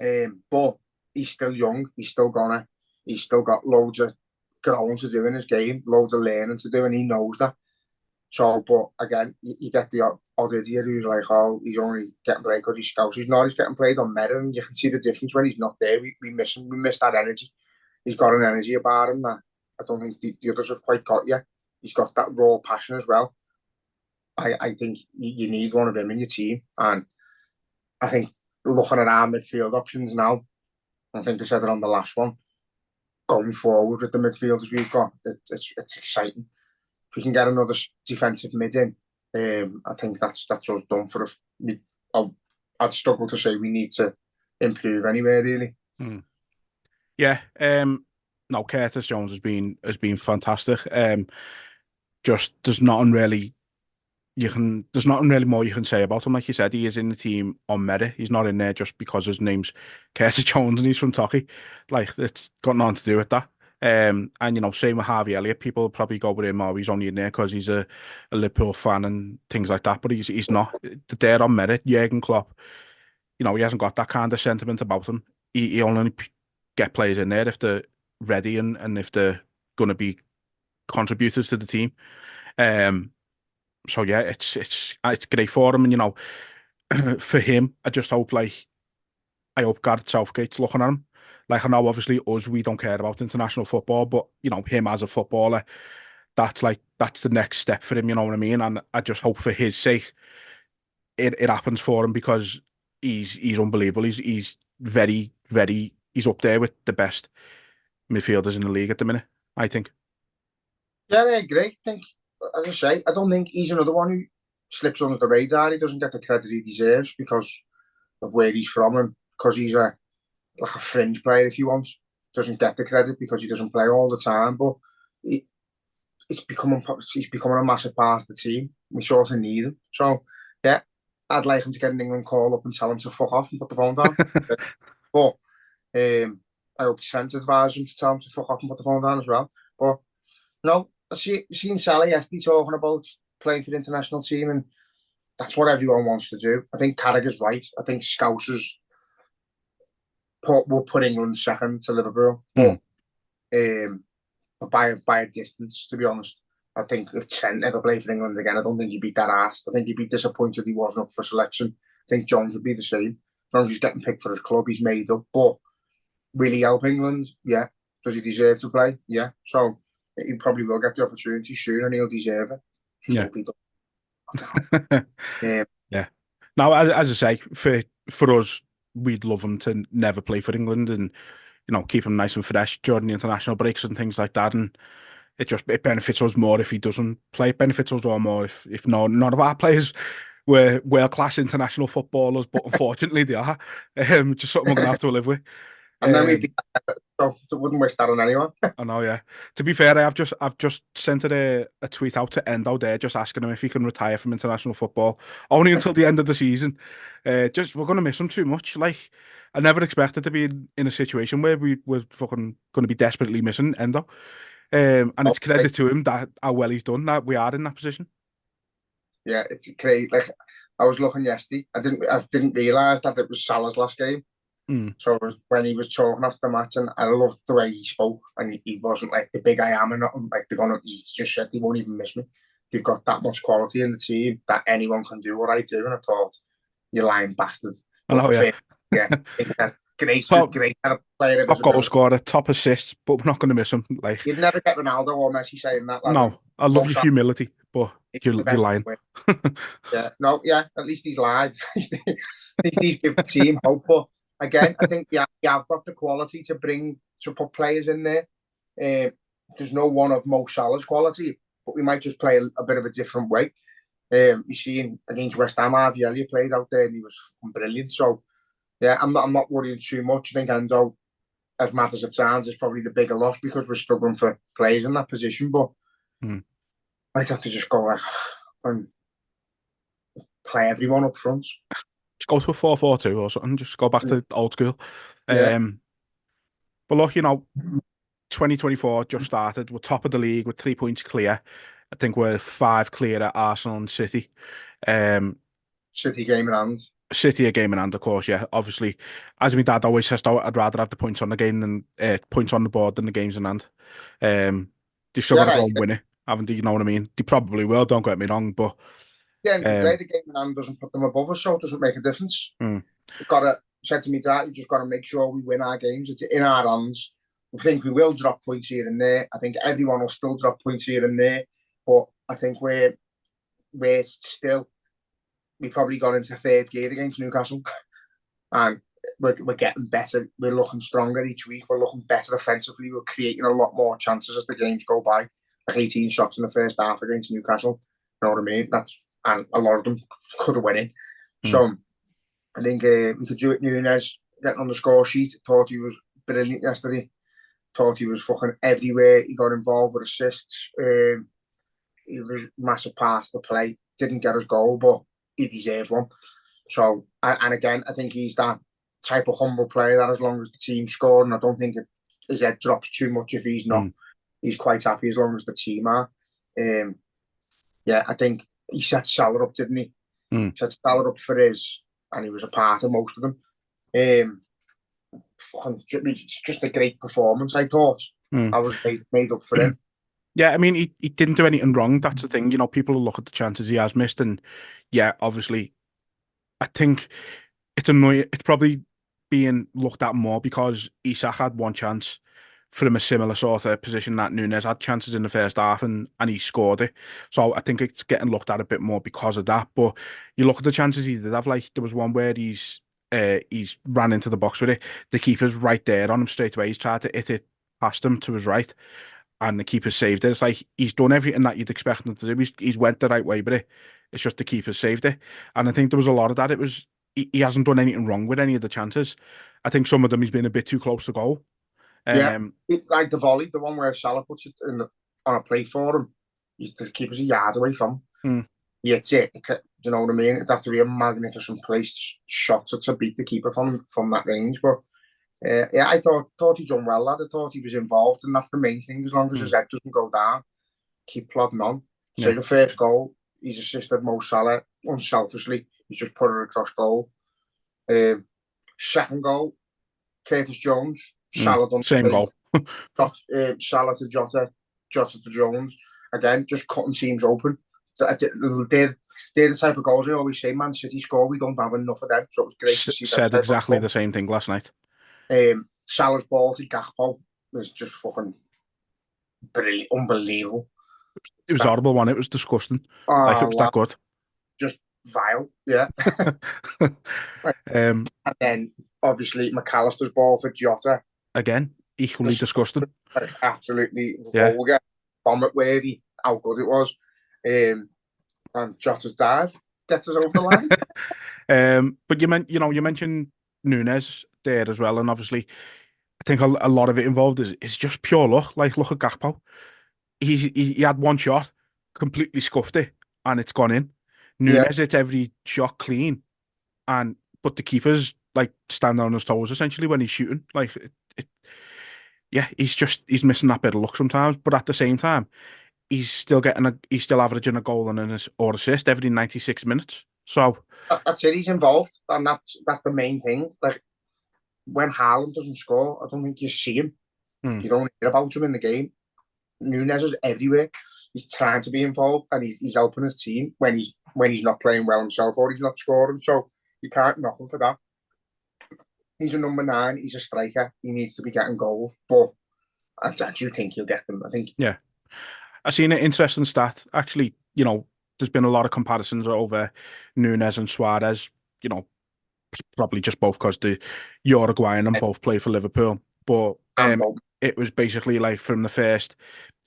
him, but he's still young, he's still got loads of growing to do in his game, loads of learning to do, and he knows that. So, but again, you get the odd idiot who's like, oh, he's only getting played because he's Scouse. He's not, he's getting played on merit, and you can see the difference when he's not there. We miss him, we miss that energy. He's got an energy about him that I don't think the others have quite got yet. He's got that raw passion as well. I think you need one of them in your team. And I think looking at our midfield options now, I think I said it on the last one, going forward with the midfielders we've got, it's exciting. If we can get another defensive mid in, I think that's us done for I'd struggle to say we need to improve anywhere, really. Yeah. No, Curtis Jones has been fantastic. Just there's nothing really more you can say about him. Like you said, he is in the team on merit. He's not in there just because his name's Curtis Jones and he's from Turkey. Like, it's got nothing to do with that. And same with Harvey Elliott. People probably go with him, oh, he's only in there because he's a Liverpool fan and things like that. But he's not. They're on merit. Jurgen Klopp, he hasn't got that kind of sentiment about him. He only get players in there if they're ready and if they're going to be contributors to the team. So yeah, it's great for him, and for him, I hope Gareth Southgate's looking at him. Like, I know obviously we don't care about international football, but him as a footballer, that's the next step for him. You know what I mean? And I just hope for his sake, it happens for him because he's unbelievable. He's very, very. He's up there with the best midfielders in the league at the minute, I think. Yeah, I agree. I think, as I say, I don't think he's another one who slips under the radar. He doesn't get the credit he deserves because of where he's from and because he's like a fringe player, if you want. Doesn't get the credit because he doesn't play all the time, but he's becoming a massive part of the team. We sort of need him. So, yeah, I'd like him to get an England call up and tell him to fuck off and put the phone down. But I hope Trent advised him to tell him to fuck off and put the phone down as well. But, I seen Salah yesterday talking about playing for the international team, and that's what everyone wants to do. I think Carragher's right. I think Scousers will put England second to Liverpool, but by a distance, to be honest. I think if Trent ever played for England again, I don't think he'd be that arsed. I think he'd be disappointed he wasn't up for selection. I think Jones would be the same. As long as he's getting picked for his club, he's made up. But will he help England? Yeah. Does he deserve to play? Yeah. So he probably will get the opportunity soon and he'll deserve it. Yeah. Yeah. Now, as I say, for us, we'd love him to never play for England and, keep him nice and fresh during the international breaks and things like that. And it benefits us more if he doesn't play. It benefits us all more if none of our players we're world-class international footballers, but unfortunately they are. Just something we're going to have to live with. And then we'd be, so it wouldn't wish that on anyone. I know, yeah. To be fair, I've just sent a tweet out to Endo there, just asking him if he can retire from international football, only until the end of the season. Just we're gonna miss him too much. Like I never expected to be in a situation where we were fucking going to be desperately missing Endo. And it's credit to him that how well he's done that we are in that position. Yeah, it's great. Like I was looking yesterday, I didn't realise that it was Salah's last game. So it was when he was talking after the match, and I loved the way he spoke, and he wasn't like the big I am, and nothing like he just said they won't even miss me. They've got that much quality in the team that anyone can do what I do, and I thought, you lying bastard. I know, yeah. Great top player. Top goal scorer, top assists, but we're not going to miss him. Like you'd never get Ronaldo or Messi saying that. Like, no, I love your humility, but you're lying. Yeah, no, yeah. At least he's lied. At least he's given the team hope. But again, I think you have got the quality to put players in there. There's no one of Mo Salah's quality, but we might just play a bit of a different way. You see, against West Ham, Harvey played out there and he was brilliant. So yeah, I'm not worrying too much. I think Endo, as mad as it sounds, is probably the bigger loss because we're struggling for players in that position. But I'd have to just go like and play everyone up front. Just go to a 4-4-2 or something. Just go back to old school. Yeah. But look, 2024 just started. We're top of the league with 3 points clear. I think we're 5 clear at Arsenal and City. City game in hand. City a game in hand, of course, yeah. Obviously, as my dad always says, I'd rather have the points on the game than points on the board than the games in hand. They've still got to go and win it, haven't they? You know what I mean? They probably will, don't get me wrong, but yeah, and today the game in hand doesn't put them above us, so it doesn't make a difference. You've got to said to me, Dad, you just got to make sure we win our games. It's in our hands. I think we will drop points here and there. I think everyone will still drop points here and there, but I think we're still. We probably got into third gear against Newcastle, and we're getting better. We're looking stronger each week. We're looking better offensively. We're creating a lot more chances as the games go by. Like 18 shots in the first half against Newcastle. You know what I mean? And a lot of them could have won it. So I think we could do it. Nunes getting on the score sheet. Thought he was brilliant yesterday. Thought he was fucking everywhere. He got involved with assists. He was a massive part of the play. Didn't get his goal, but he deserves one. So, and again, I think he's that type of humble player that as long as the team scored, and I don't think his head drops too much if he's not. He's quite happy as long as the team are. Yeah, I think he set Salah up, didn't he? Set Salah up for his, and he was a part of most of them. Just a great performance, I thought. I was made up for him. Yeah, I mean, he didn't do anything wrong. That's the thing. People will look at the chances he has missed, and yeah, obviously, I think it's annoying. It's probably being looked at more because Isak had one chance from a similar sort of position that Nunes had chances in the first half, and he scored it. So I think it's getting looked at a bit more because of that. But you look at the chances he did have. Like there was one where he's ran into the box with it. The keeper's right there on him straight away. He's tried to hit it past him to his right, and the keeper saved it. It's like he's done everything that you'd expect him to do. He's went the right way, but it's just the keeper saved it. And I think there was a lot of that. It was he hasn't done anything wrong with any of the chances. I think some of them he's been a bit too close to goal. Like the volley, the one where Salah puts it on a plate for him. The keeper's a yard away from him. Yeah, it's it. You know what I mean? It'd have to be a magnificent place shot to beat the keeper from that range. But yeah, I thought he done well, lad. I thought he was involved, and that's the main thing. As long as his head doesn't go down, keep plodding on. So the first goal, he's assisted Mo Salah unselfishly. He's just put it across goal. Second goal, Curtis Jones. Salah done same goal. Salah to Jota, Jota to Jones. Again, just cutting teams open. So they're the type of goals I always say, Man City score, we don't have enough of them. So it was great to see that. Said exactly the same thing last night. Salah's ball to Gakpo was just fucking brilliant, unbelievable. It was horrible one. It was disgusting. Like it was that good. Just vile, yeah. And then obviously McAllister's ball for Jota. Again, equally disgusting. Absolutely vulgar, vomit worthy. How good it was. And Jota's dive, gets us over the line. But you mentioned Nunes there as well, and obviously, I think a lot of it involved is just pure luck. Like, look at Gakpo. He had one shot, completely scuffed it, and it's gone in. Yeah, Nunes hits every shot clean, but the keeper's like standing on his toes essentially when he's shooting. Like, yeah, he's missing that bit of luck sometimes, but at the same time, he's still averaging a goal and or assist every 96 minutes. So that's it. He's involved, and that's the main thing. Like when Haaland doesn't score, I don't think you see him. You don't hear about him in the game. Nunes is everywhere. He's trying to be involved, and he's helping his team when he's not playing well himself or he's not scoring. So you can't knock him for that. He's a number 9. He's a striker. He needs to be getting goals, but I do think he'll get them. I think. yeah, I seen an interesting stat. Actually, there's been a lot of comparisons over Nunes and Suarez. Probably just both because the Uruguayan and both play for Liverpool. But it was basically like from the first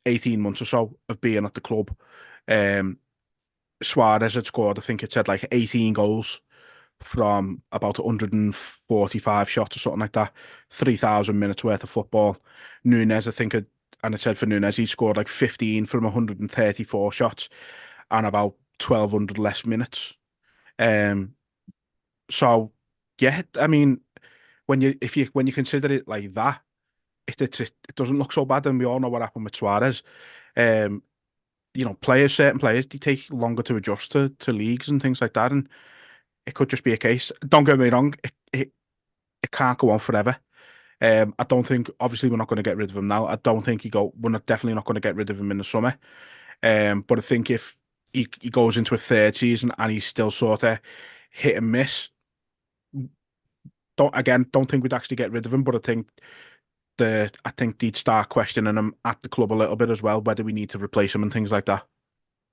18 months or so of being at the club, Suarez had scored, I think it said like 18 goals from about 145 shots or something like that, 3,000 minutes worth of football. Nunes, I think, and it said for Nunes, he scored like 15 from 134 shots and about 1,200 less minutes. So, yeah, I mean, when you consider it like that, it doesn't look so bad, and we all know what happened with Suarez. Certain players, they take longer to adjust to leagues and things like that, and it could just be a case. Don't get me wrong, it can't go on forever. I don't think, obviously, we're not going to get rid of him now. I don't think definitely not going to get rid of him in the summer. But I think if he goes into a third season and he's still sort of hit and miss, don't think we'd actually get rid of him. But I think they'd start questioning him at the club a little bit as well, whether we need to replace him and things like that.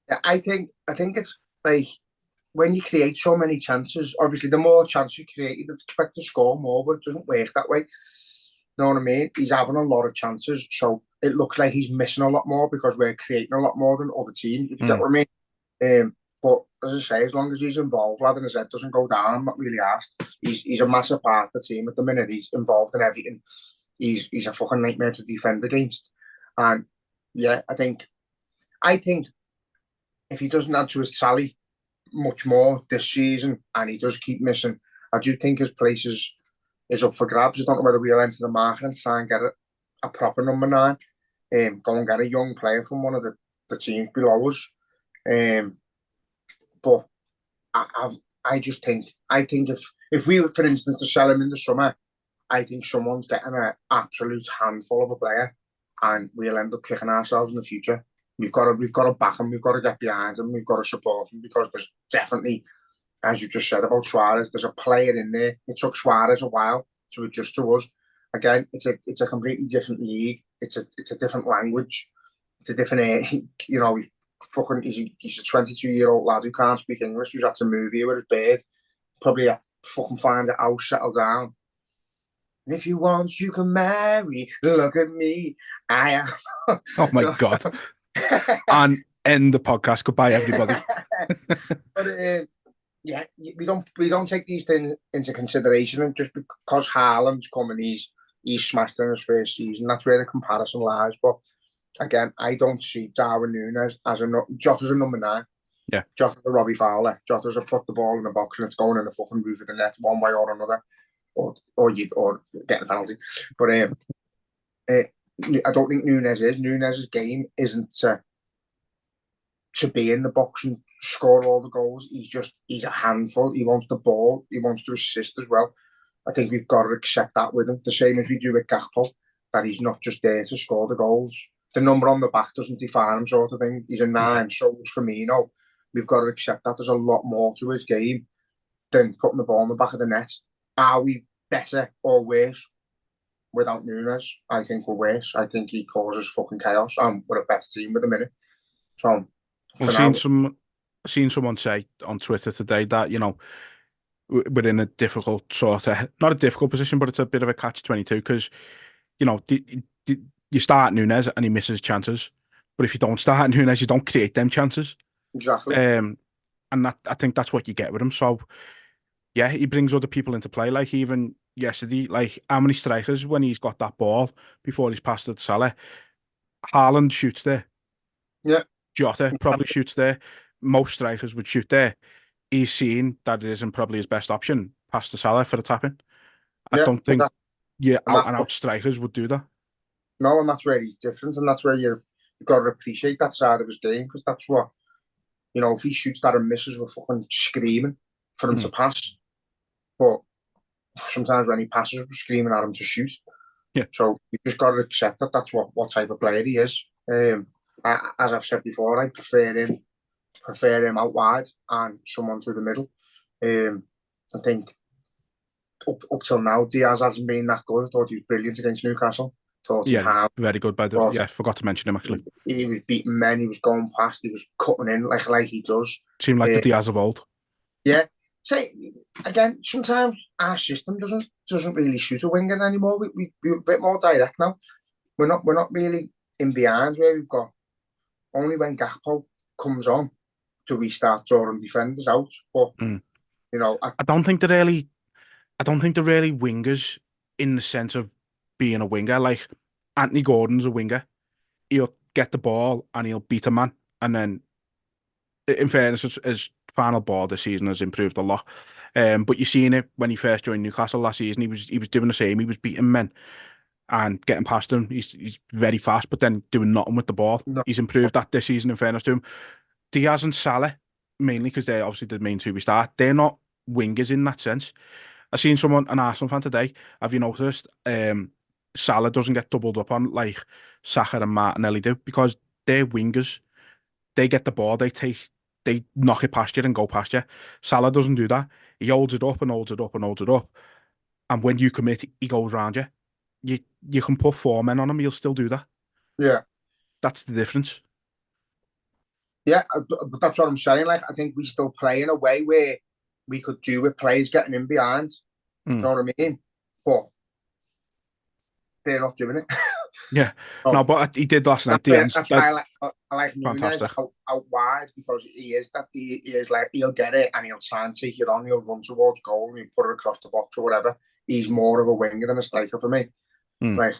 Yeah, I think it's like when you create so many chances, obviously the more chances you create, you'd expect to score more, but it doesn't work that way. You know what I mean? He's having a lot of chances, so it looks like he's missing a lot more because we're creating a lot more than other teams, if you get what I mean. But as I say, as long as he's involved, lad, and his head doesn't go down, I'm not really asked. He's a massive part of the team at the minute. He's involved in everything. He's a fucking nightmare to defend against. And yeah, I think if he doesn't add to his tally much more this season and he does keep missing, I do think his place is up for grabs. I don't know whether we'll enter the market and try and get a proper number 9. Go and get a young player from one of the teams below us. But I just think if we were, for instance, to sell him in the summer, I think someone's getting an absolute handful of a player, and we'll end up kicking ourselves in the future. We've got to back him. We've got to get behind him. We've got to support him because there's definitely, as you just said about Suarez, there's a player in there. It took Suarez a while to adjust to us. Again, it's a completely different league. It's a different language. It's a different, he's a 22-year-old lad who can't speak English, who's had to move here with his bird. Probably have to fucking find a house, settle down. And if you want, you can marry. Look at me. I am. Oh my God. And end the podcast. Goodbye, everybody. But yeah, we don't take these things into consideration. And just because Haaland's coming, he's smashed in his first season. That's where the comparison lies. But again, I don't see Darwin Núñez as Jota's a number 9. Yeah. Jota's a Robbie Fowler. Jota's a put the ball in the box and it's going in the fucking roof of the net one way or another. Or getting a penalty. But I don't think Núñez is. Núñez's game isn't to be in the box and score all the goals. He's a handful. He wants the ball. He wants to assist as well. I think we've got to accept that with him. The same as we do with Gakpo, that he's not just there to score the goals. The number on the back doesn't define him, sort of thing. He's a 9, so is Firmino. We've got to accept that there's a lot more to his game than putting the ball in the back of the net. Are we better or worse without Núñez? I think we're worse. I think he causes fucking chaos, and we're a better team with a minute. So, I've seen someone say on Twitter today that we're in a difficult not a difficult position, but it's a bit of a catch-22 because you start Núñez and he misses chances, but if you don't start Núñez, you don't create them chances. Exactly. and I think that's what you get with him. So yeah, he brings other people into play. Like even yesterday, like how many strikers when he's got that ball before he's passed it to Salah, Haaland shoots there, Yeah, Jota probably shoots there, most strikers would shoot there. He's seen that it isn't probably his best option, pass to Salah for the tapping. I yeah. don't But think and out and out strikers would do that. no, and that's where he's different, and that's where you've got to appreciate that side of his game, because that's what, if he shoots that and misses, we're fucking screaming for him to pass. But sometimes when he passes, we're screaming at him to shoot. Yeah. So you just got to accept that that's what type of player he is. As I've said before, I prefer him out wide and someone through the middle. I think up till now, Diaz hasn't been that good. I thought he was brilliant against Newcastle. Yeah, very good by the. But Yeah, forgot to mention him actually. he was beating men. He was going past. He was cutting in like he does. Seemed like the Diaz of old. Yeah. So again, sometimes our system doesn't really shoot a winger anymore. We're a bit more direct now. We're not really in behind where we've got only when Gakpo comes on do we start drawing defenders out. But I don't think they're really wingers in the sense of being a winger. Like Anthony Gordon's a winger. He'll get the ball and he'll beat a man. And then, in fairness, his final ball this season has improved a lot. But you've seen it when he first joined Newcastle last season. He was doing the same. He was beating men and getting past them. He's very fast, but then doing nothing with the ball. no, He's improved that this season, in fairness to him. Diaz and Salah, mainly because they're obviously the main two we start, they're not wingers in that sense. I seen an Arsenal fan today. Have you noticed? Salah doesn't get doubled up on like Saka and Martinelli do because they're wingers. They get the ball, they knock it past you and go past you. Salah doesn't do that. He holds it up and holds it up and holds it up. And when you commit, he goes round you. You can put 4 men on him, he'll still do that. yeah. That's the difference. Yeah, but that's what I'm saying. Like, I think we still play in a way where we could do with players getting in behind. You know what I mean? But they're not doing it. Yeah. No, but he did last night. That's why I like Nunez fantastic. out wide, because he is like, he'll get it and he'll try and take it on. He'll run towards goal and he'll put it across the box or whatever. He's more of a winger than a striker for me. Like,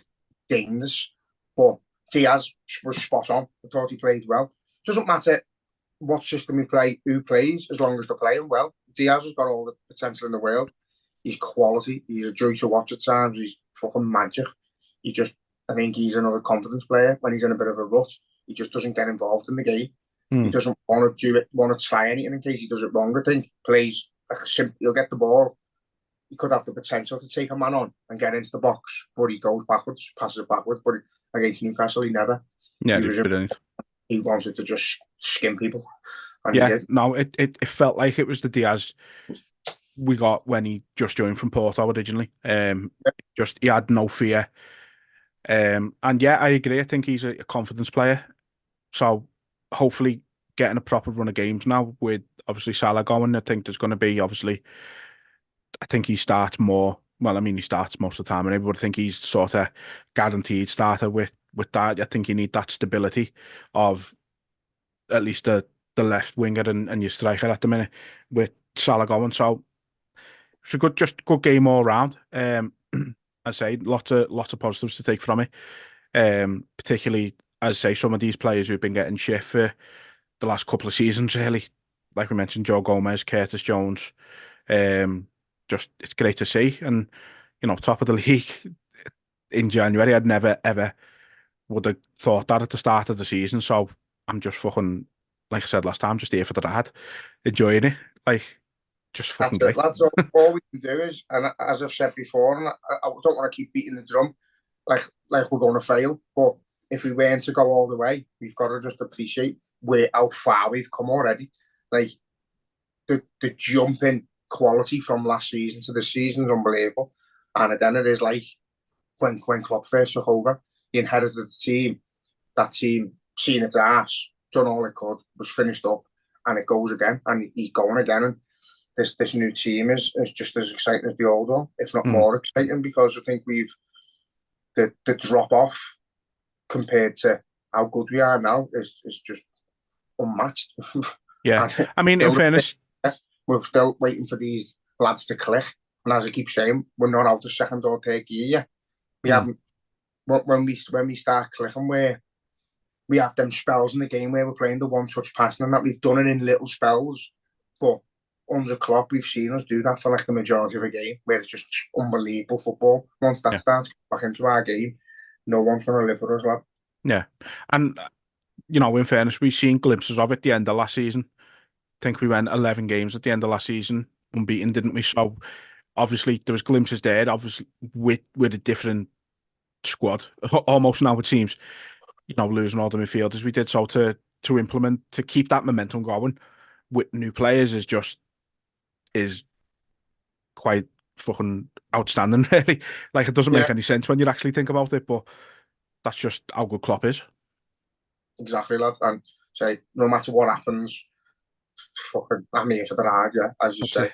dangerous. But Diaz was spot on. I thought he played well. Doesn't matter what system we play, who plays, as long as they're playing well. Diaz has got all the potential in the world. He's quality. He's a joy to watch at times. He's fucking magic. I think he's another confidence player. When he's in a bit of a rut, he just doesn't get involved in the game. He doesn't want to try anything in case he does it wrong. I think plays like he'll get the ball. He could have the potential to take a man on and get into the box, but he goes backwards, passes it backwards. But against Newcastle, he never. Yeah, he wanted to just skim people. And yeah, no, it felt like it was the Diaz we got when he just joined from Porto originally. Just he had no fear. And yeah, I agree. I think he's a confidence player. So hopefully getting a proper run of games now with obviously Salah going. I think there's going to be obviously. I think he starts more. Well, I mean, he starts most of the time, and everybody think he's sort of guaranteed starter with that. I think you need that stability of at least the left winger and your striker at the minute with Salah going. So it's a good game all round. I say lots of positives to take from it. Particularly, as I say, some of these players who've been getting shit for the last couple of seasons, really. Like we mentioned, Joe Gomez, Curtis Jones. Just it's great to see, and top of the league in January. I'd never ever would have thought that at the start of the season. So I'm just fucking, like I said last time, just here for the ride, enjoying it. Like, just fucking that's great. That's all we can do is, and as I've said before, and I don't want to keep beating the drum like we're going to fail. But if we weren't to go all the way, we've got to just appreciate how far we've come already. Like the jump in quality from last season to this season is unbelievable. And then it is like when Klopp first took over, he inherited the team. That team seen its ass, done all it could, was finished up, and it goes again, and he's going again. And this new team is just as exciting as the old one, if not more exciting, because I think we've the drop off compared to how good we are now is just unmatched. Yeah, And I mean, in fairness, we're still waiting for these lads to click. And as I keep saying, we're not out of second or third gear yet. We haven't. When we start clicking, where we have them spells in the game where we're playing the one-touch passing, and that we've done it in little spells. But under Klopp, we've seen us do that for like the majority of a game, where it's just unbelievable football. Once that starts back into our game, no one's going to live with us, lad. Yeah, and in fairness, we've seen glimpses of it at the end of last season. I think we went 11 games at the end of last season, unbeaten, didn't we? So obviously there was glimpses there, obviously with a different squad. Almost now it seems, losing all the midfielders we did. So to keep that momentum going with new players is quite fucking outstanding, really. Like, it doesn't make any sense when you actually think about it, but that's just how good Klopp is. Exactly, lad. And say, no matter what happens, fucking, I'm here for the ride, yeah, as you say.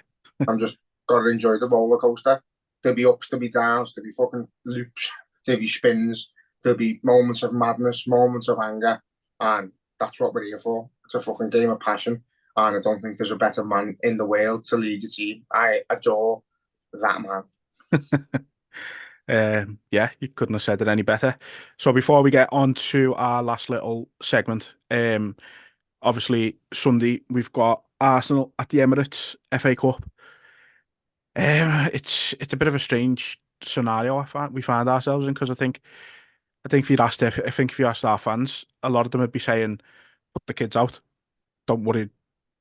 I'm just got to enjoy the roller coaster. There'll be ups, there'll be downs, there'll be fucking loops, there'll be spins, there'll be moments of madness, moments of anger, and that's what we're here for. It's a fucking game of passion, and I don't think there's a better man in the world to lead the team. I adore that man. Yeah, you couldn't have said it any better. So before we get on to our last little segment, obviously Sunday we've got Arsenal at the Emirates FA Cup. It's a bit of a strange scenario we find ourselves in, because I think if you asked our fans, a lot of them would be saying, "Put the kids out, don't worry,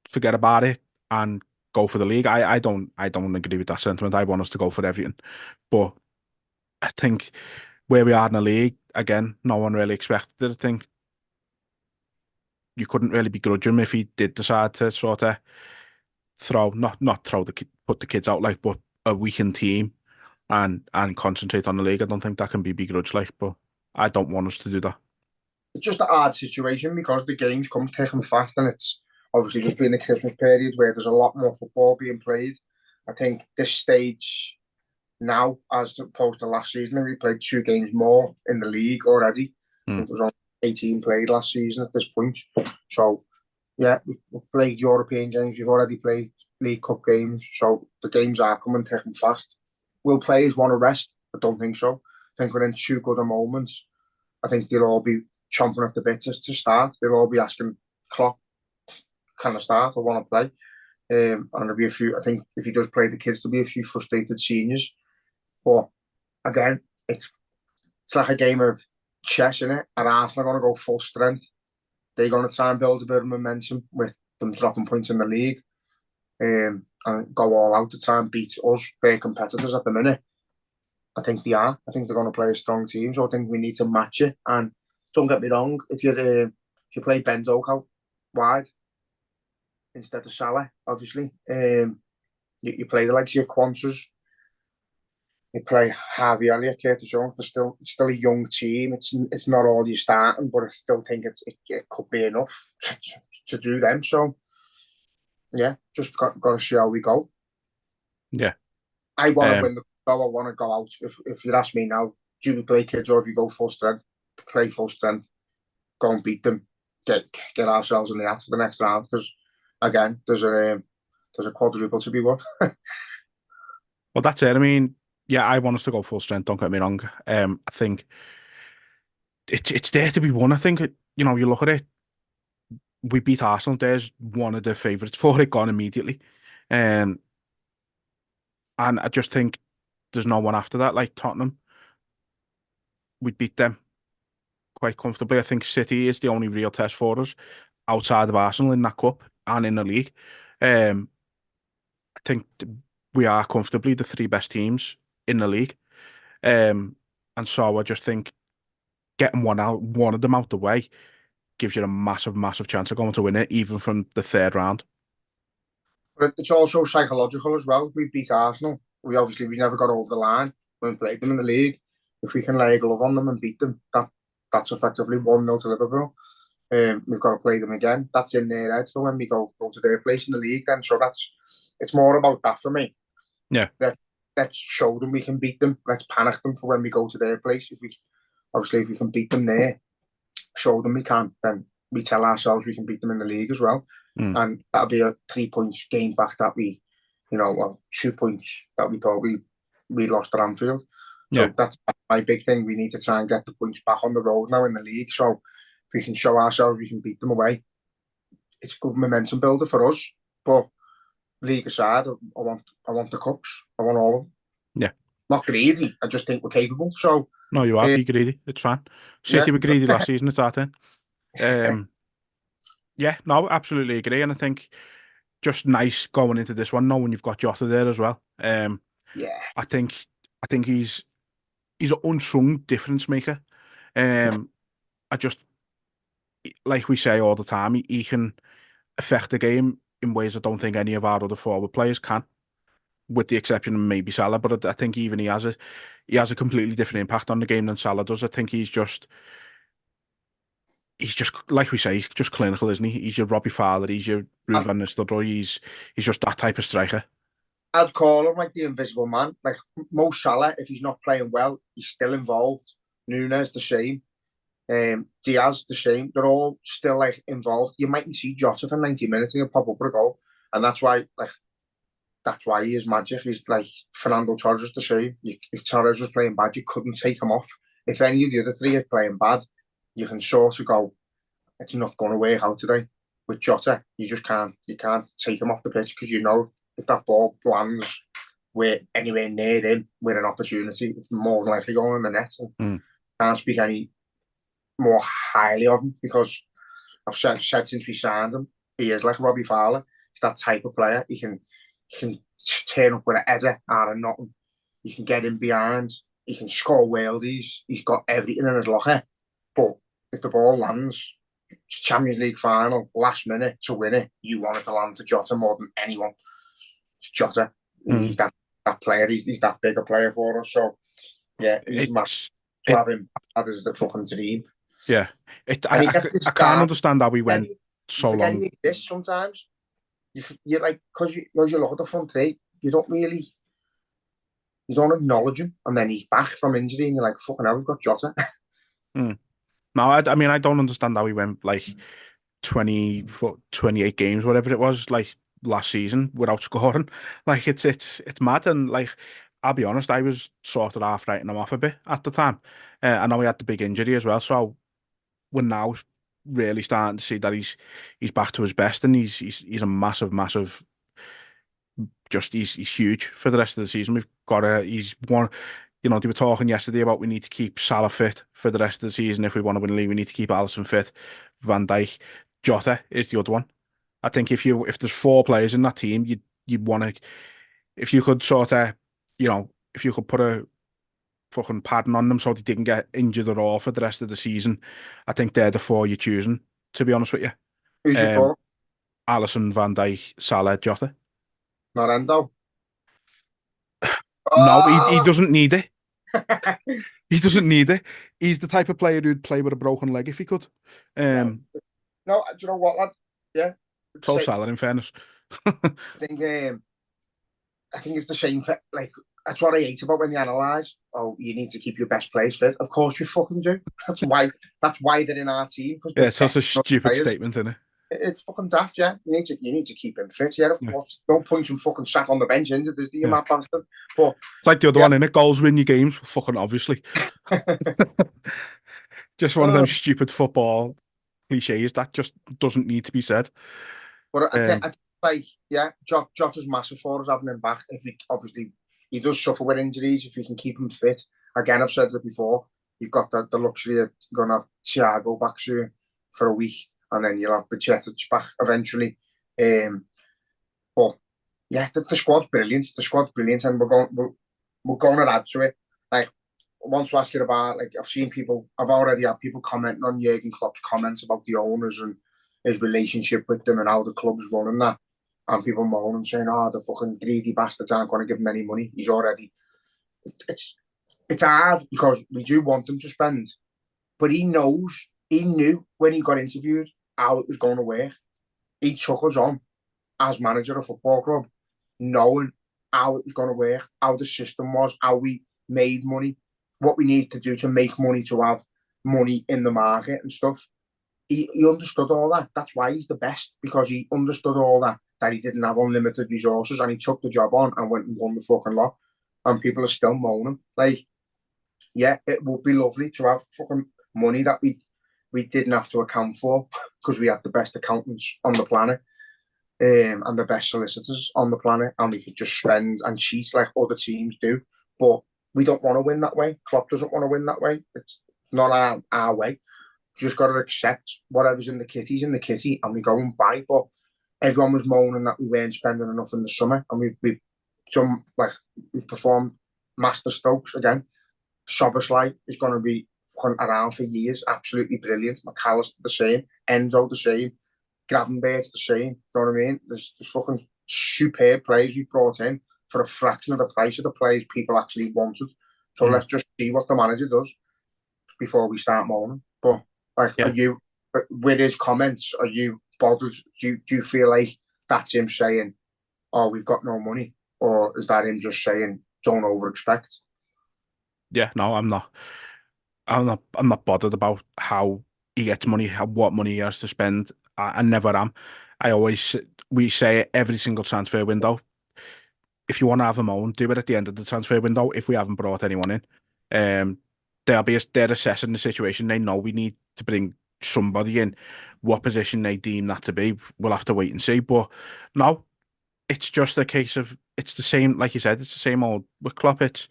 forget about it, and go for the league." I don't agree with that sentiment. I want us to go for everything, but I think where we are in the league, again, no one really expected it. I think you couldn't really begrudge him if he did decide to sort of put the kids out, like, but a weakened team and concentrate on the league. I don't think that can be begrudged, like, but I don't want us to do that. It's just an odd situation because the games come thick and fast, and it's obviously just been the Christmas period where there's a lot more football being played. I think this stage now, as opposed to last season, we played 2 games more in the league already. I think there was only 18 played last season at this point. So, yeah, we've played European games. We've already played League Cup games. So the games are coming thick and fast. Will players want to rest? I don't think so. I think we're in too good a moments. I think they'll all be chomping at the bit to start. They'll all be asking Klopp, can I start? I want to play. And there'll be a few, I think if he does play the kids, there'll be a few frustrated seniors. But again, it's like a game of chess, isn't it? And Arsenal are going to go full strength. They're going to try and build a bit of momentum with them dropping points in the league, and go all out to try and beat us, their competitors at the minute. I think they are. I think they're going to play a strong team, so I think we need to match it. And don't get me wrong, if you play Ben Doak out wide instead of Salah, obviously, you play the likes of your Quanters, you play Harvey Elliott, Curtis Jones. They're still a young team. It's not all you're starting, but I still think it could be enough to do them. So, yeah, just got to see how we go. Yeah. I want to win the goal. I want to go out. If you ask me now, do we play kids or if you go full strength? Play full strength. Go and beat them. Get ourselves in the act for the next round. Because, again, there's a quadruple to be won. Well, that's it. I mean, yeah, I want us to go full strength. Don't get me wrong. I think it's there to be won. I think you look at it. We beat Arsenal. There's one of the favourites for it, gone immediately, and I just think there's no one after that. Like Tottenham, we beat them quite comfortably. I think City is the only real test for us outside of Arsenal in that cup and in the league. I think we are comfortably the 3 best teams in the league. And so I just think getting one of them out the way gives you a massive, massive chance of going to win it, even from the 3rd round. But it's also psychological as well. If we beat Arsenal, we never got over the line when we played them in the league. If we can lay a glove on them and beat them, that's effectively 1-0 to Liverpool. We've got to play them again. That's in their head for when we go to their place in the league then. So it's more about that for me. Yeah. Let's show them we can beat them. Let's panic them for when we go to their place. If we can beat them there, show them we can, then we tell ourselves we can beat them in the league as well. And that'll be a 3 points game back that we, 2 points that we thought we lost at Anfield. So that's my big thing. We need to try and get the points back on the road now in the league. So if we can show ourselves we can beat them away, it's a good momentum builder for us. But league aside, I want the cups. I want all of them. Yeah. Not greedy. I just think we're capable. So no, you are. Be greedy. It's fine. City were greedy last season. It's that in. Yeah, no, absolutely agree. And I think just nice going into this one, knowing you've got Jota there as well. I think he's an unsung difference maker. I just, like we say all the time, he can affect the game in ways I don't think any of our other forward players can, with the exception of maybe Salah. But I think even he has a completely different impact on the game than Salah does. I think he's just like we say, he's just clinical, isn't he? He's your Robbie Fowler, he's your Ruud van Nistelrooy, he's just that type of striker. I'd call him like the invisible man. Like Mo Salah, if he's not playing well, he's still involved. Nunes the same. Diaz the same. They're all still like involved. You mightn't see Jota for 90 minutes and he'll pop up with a goal. And that's why he is magic. He's like Fernando Torres the same. If Torres was playing bad, you couldn't take him off. If any of the other three are playing bad, you can sort of go, it's not going to work out today. With Jota, you just can't. You can't take him off the pitch because if that ball lands anywhere near him with an opportunity, it's more than likely going in the net. And can't speak any more highly of him because I've said since we signed him, he is like Robbie Fowler. He's that type of player. He can turn up with a header out of nothing. He can get in behind. He can score worldies. He's got everything in his locker. But if the ball lands, Champions League final, last minute to win it, you want it to land to Jota more than anyone. It's Jota. He's that player. He's that bigger player for us. So, yeah, he's massive. To have him, that is the fucking dream. Yeah. I can't understand how we went so long. He exists sometimes. You like, because you look at the front three, you don't acknowledge him. And then he's back from injury and you're like, fucking hell, we've got Jota. No, I mean, I don't understand how he went like 28 games, whatever it was, like last season without scoring. Like it's mad. And like, I'll be honest, I was sort of half writing him off a bit at the time. I know he had the big injury as well, so we're now really starting to see that he's back to his best, and he's a massive. Just he's huge for the rest of the season. He's one. They were talking yesterday about we need to keep Salah fit for the rest of the season. If we want to win the league, we need to keep Alisson fit. Van Dijk, Jota is the other one. I think if there's 4 players in that team, you'd want to, if you could sort of, if you could put a fucking padding on them so they didn't get injured at all for the rest of the season, I think they're the 4 you're choosing, to be honest with you. Who's your 4? Alisson, Van Dijk, Salah, Jota. Marendo. No, he doesn't need it. He doesn't need it. He's the type of player who'd play with a broken leg if he could. No, do you know what, lad? Yeah. So Salah, in fairness. I think it's the same for, like, that's what I hate about when they analyse. Oh, you need to keep your best players fit. Of course you fucking do. That's why they're in our team. Yeah, it's such a stupid statement, isn't it? It's fucking daft, yeah. You need to keep him fit, yeah. No point in fucking sat on the bench injured, is the mad bastard. But it's like the other one, innit? Goals win your games, fucking obviously. Just one of them stupid football cliches that just doesn't need to be said. But I think like, yeah, Jota's massive for us having him back. Obviously he does suffer with injuries. If we can keep him fit, again, I've said it before. You've got the luxury of going to have Thiago back soon for a week. And then you'll have Bajcetic back eventually. But yeah, the squad's brilliant. The squad's brilliant, and we're going to add to it. Like, I want to ask you about, like, I've already had people commenting on Jurgen Klopp's comments about the owners and his relationship with them and how the club's running that. And people moaning, saying, "Oh, the fucking greedy bastards aren't going to give him any money. He's already." It's hard because we do want them to spend, but he knew when he got interviewed how it was going to work. He took us on as manager of a football club, knowing how it was going to work, how the system was, how we made money, what we need to do to make money, to have money in the market and stuff. he understood all that. That's why he's the best, because he understood all that he didn't have unlimited resources, and he took the job on and went and won the fucking lot. And people are still moaning. Like, yeah, it would be lovely to have fucking money that we didn't have to account for, because we had the best accountants on the planet, and the best solicitors on the planet, and we could just spend and cheat like other teams do. But we don't want to win that way. Klopp doesn't want to win that way. It's not our way. You just got to accept whatever's in the kitty's in the kitty, and we go and buy. But everyone was moaning that we weren't spending enough in the summer, and we performed master strokes again. Soberslide is going to be around for years, absolutely brilliant. McAllister the same, Endo the same, Gravenberg's the same. You know what I mean? There's fucking superb players we brought in for a fraction of the price of the players people actually wanted. So let's just see what the manager does before we start moaning. But are you, with his comments, are you bothered? Do you feel like that's him saying, "Oh, we've got no money," or is that him just saying, "Don't over-expect"? Yeah, no, I'm not. I'm not bothered about how he gets money, what money he has to spend. I never am. We say it every single transfer window. If you want to have a moan, do it at the end of the transfer window. If we haven't brought anyone in, they're assessing the situation. They know we need to bring somebody in. What position they deem that to be, we'll have to wait and see. But no, it's just a case of, it's the same, like you said, it's the same old with Klopp. It's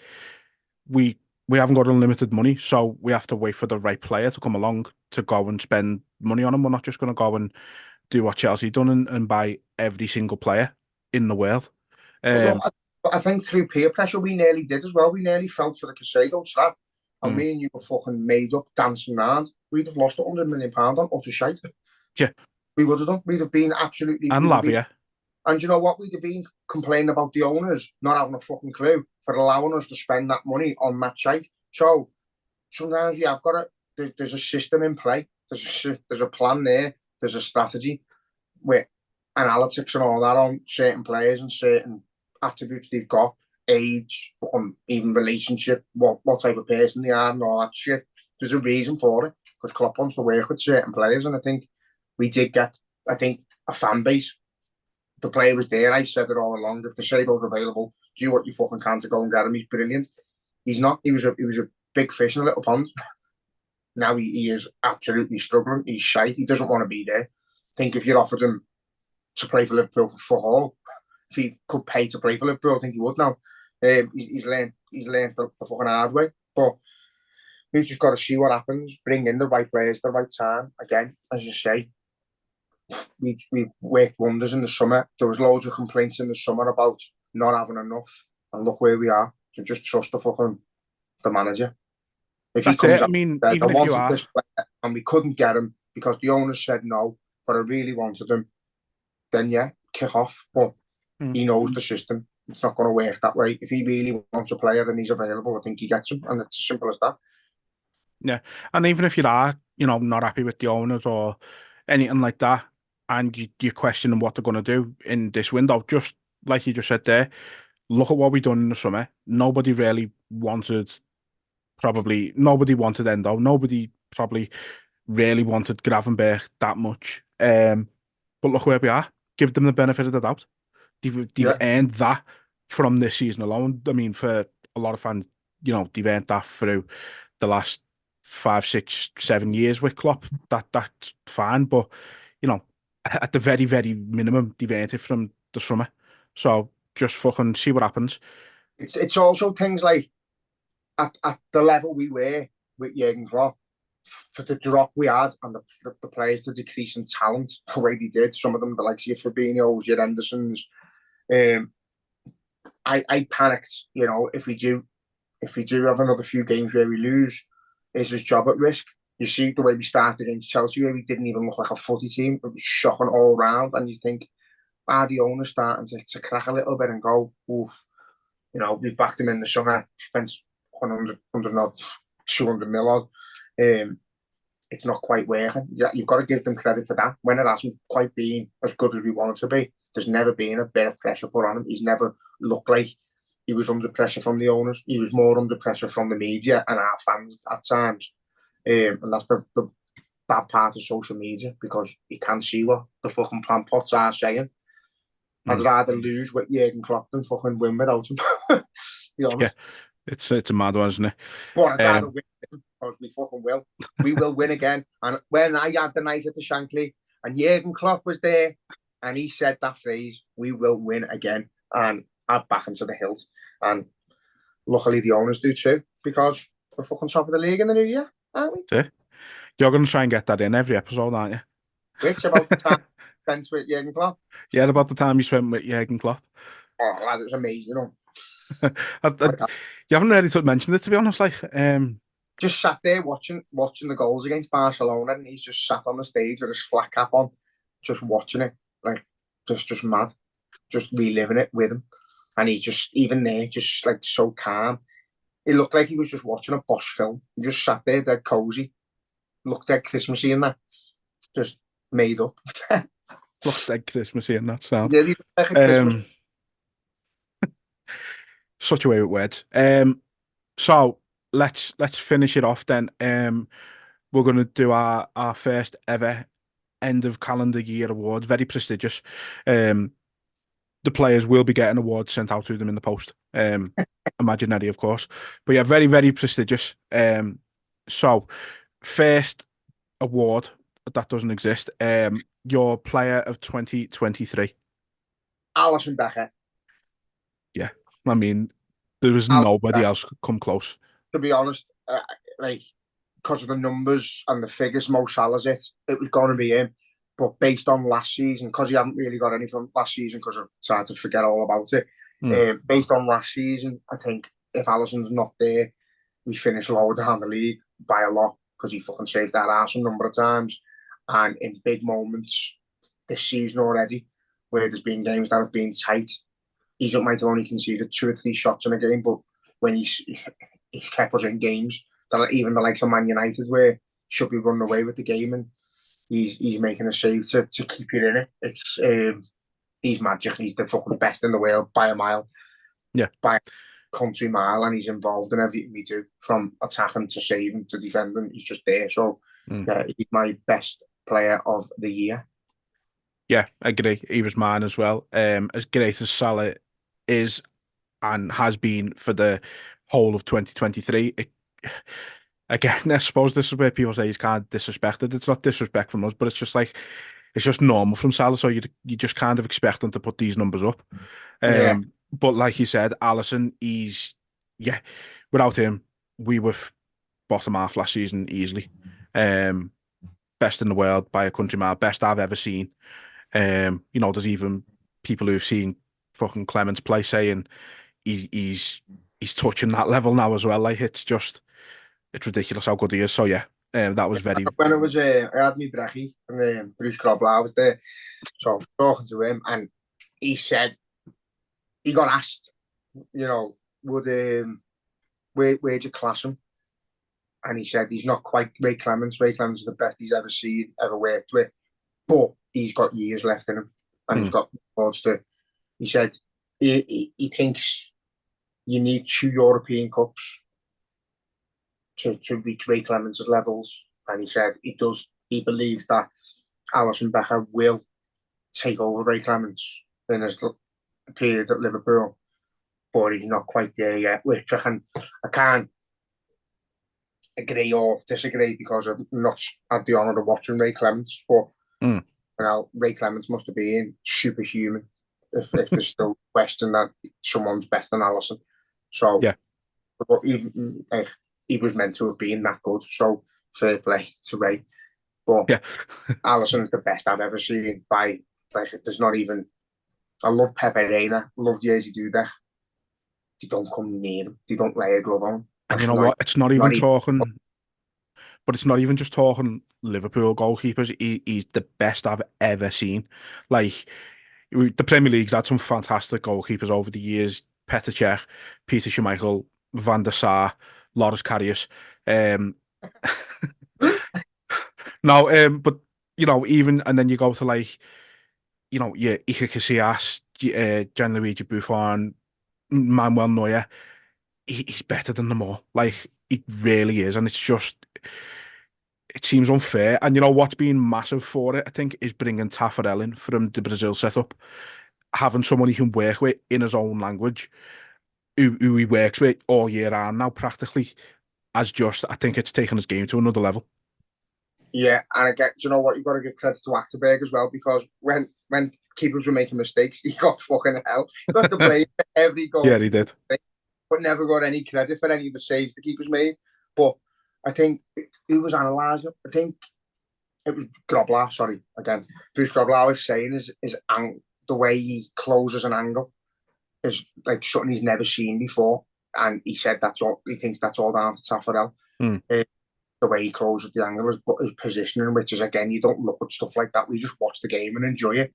we haven't got unlimited money, so we have to wait for the right player to come along to go and spend money on him. We're not just going to go and do what Chelsea done and buy every single player in the world. Look, I think through peer pressure we nearly did as well. We nearly fell for the Casado trap, and me and you were fucking made up, dancing around. We'd have lost £100 million on utter shite. Yeah, we would have done. We'd have been absolutely. And Lavia. And you know what? We'd have been complaining about the owners not having a fucking clue for allowing us to spend that money on that site. So sometimes we have got it. There's a system in play. There's a plan there. There's a strategy with analytics and all that on certain players and certain attributes they've got, age, even relationship, what type of person they are and all that shit. There's a reason for it, because Klopp wants to work with certain players, and I think we did get, a fan base. The player was there. I said it all along. If the Shadows available, do what you fucking can to go and get him. He's brilliant. He's not. He was a big fish in a little pond. Now he is absolutely struggling. He's shite. He doesn't want to be there. I think if you offered him to play for Liverpool for fuck all, if he could pay to play for Liverpool, I think he would now. He's learned the fucking hard way. But we've just got to see what happens. Bring in the right players at the right time. Again, as you say, we've worked wonders in the summer. There was loads of complaints in the summer about not having enough, and look where we are. So just trust the manager. If he comes, even if you are, this player and we couldn't get him because the owners said no, but I really wanted him, then yeah, kick off. But he knows the system. It's not going to work that way. If he really wants a player and he's available, I think he gets him, and it's as simple as that. Yeah, and even if you are, not happy with the owners or anything like that, and you're questioning what they're going to do in this window, just like you just said there, look at what we've done in the summer. Nobody wanted Endo. Nobody probably really wanted Gravenberg that much. But look where we are. Give them the benefit of the doubt. They've earned that from this season alone. I mean, for a lot of fans, they've earned that through the last 5, 6, 7 years with Klopp. That's fine, but at the very, very minimum, they've earned it from the summer. So just fucking see what happens. It's also things like at the level we were with Jurgen Klopp, for the drop we had and the players, the decrease in talent, the way they did, some of them, the likes of your Fabinho's, your Hendersons, I panicked. If we do have another few games where we lose, is his job at risk? You see the way we started against Chelsea, where we didn't even look like a footy team. It was shocking all round, and you think, are the owners starting to crack a little bit and go, oof, we've backed him in the summer, spent 100 200 mil. It's not quite working. You've got to give them credit for that. When it hasn't quite been as good as we want it to be, there's never been a bit of pressure put on him. He's never looked like he was under pressure from the owners. He was more under pressure from the media and our fans at times. And that's the bad part of social media because you can't see what the fucking plant pots are saying. I'd rather lose with Jurgen Klopp than fucking win without him. Be honest. Yeah, it's a mad one, isn't it? But I'd rather win with him because we fucking will. We will win again. And when I had the night at the Shankly and Jurgen Klopp was there and he said that phrase, we will win again. And I'd back him to the hilt. And luckily the owners do too because we're fucking top of the league in the new year, aren't we? See? You're going to try and get that in every episode, aren't you? Which about the time spent with Jurgen Klopp. Yeah, about the time you spent with Jurgen Klopp. Oh, lad, it was amazing, you know. You haven't really mentioned it, to be honest. Like, just sat there watching the goals against Barcelona, and he's just sat on the stage with his flat cap on, just watching it, like just mad, just reliving it with him. And he just even there, just like so calm. It looked like he was just watching a Bosch film. He just sat there, dead cozy, looked dead Christmassy in that, just made up. Looked like Christmassy in that sound. Yeah, he looked like a Christmas. Such a way with words. So let's finish it off then. We're going to do our first ever end of calendar year award. Very prestigious. The players will be getting awards sent out to them in the post. Imaginary, of course. But yeah, very, very prestigious. So first award that doesn't exist. Your player of 2023. Alisson Becker. Yeah. I mean, there was nobody else come close. To be honest, like because of the numbers and the figures, Mo Salah's it was going to be him. But based on last season, because he hadn't really got any from last season, because I've started to forget all about it. Based on last season, I think if Alisson's not there, we finish lower down the league by a lot because he fucking saved that arse a number of times. And in big moments this season already, where there's been games that have been tight, he might have only conceded 2 or 3 shots in a game, but when he's kept us in games that even the likes of Man United where should be running away with the game, and he's making a save to keep you in it. It's he's magic. He's the fucking best in the world by a mile. Yeah, by a country mile, and he's involved in everything we do, from attacking to saving to defending. He's just there. So he's my best player of the year. Yeah, I agree. He was mine as well. As great as Salah is and has been for the whole of 2023, again, I suppose this is where people say he's kind of disrespected. It's not disrespect from us, but it's just like, it's just normal from Salah. So you just kind of expect him to put these numbers up. But like you said, Alisson, without him, we were bottom half last season easily. Best in the world by a country mile, best I've ever seen. There's even people who've seen fucking Clemens play saying he's touching that level now as well. Like it's ridiculous how good he is. So yeah, that was very. When I was, I had me Brechy and Bruce Grobler was there, so I was talking to him, and he said he got asked, would where'd you class him? And he said he's not quite Ray Clemens. Ray Clemens is the best he's ever seen, ever worked with, but he's got years left in him, and he's got records to. He said he thinks you need 2 European Cups to reach Ray Clemens' levels, and he said he believes that Alisson Becker will take over Ray Clemens in his period at Liverpool, but he's not quite there yet, which I can't agree or disagree because I've not had the honour of watching Ray Clemens, but Ray Clemens must have been superhuman if there's still question that someone's better than Alisson. So yeah, but he was meant to have been that good. So fair play to Ray. But Alisson is the best I've ever seen. There's not even. I love Pepe Reina. Love Jerzy Dudek. They don't come near him. They don't lay a glove on. And you know what? It's not even talking. But it's not even just talking Liverpool goalkeepers. He's the best I've ever seen. Like, the Premier League's had some fantastic goalkeepers over the years. Petr Cech, Peter Schmeichel, Van der Sar, Loris Karius. But, even, and then you go to Iker Casillas, Gianluigi Buffon, Manuel Neuer. He's better than them all. Like, he really is. And it's just, it seems unfair. And you know what's been massive for it, I think, is bringing Taffarel in from the Brazil setup, having someone he can work with in his own language, who he works with all year round now practically. I think it's taken his game to another level. Yeah, and I get, you know what, you've got to give credit to Achterberg as well, because when keepers were making mistakes, he got fucking hell. He got the blame for every goal. Yeah, he did. But never got any credit for any of the saves the keepers made. But I think who was analysing? I think it was Grobler, sorry, again. Bruce Grobler was saying the way he closes an angle is like something he's never seen before. And he said he thinks that's all down to Taffarel. The way he closes the angle, his positioning, which is, again, you don't look at stuff like that. We just watch the game and enjoy it.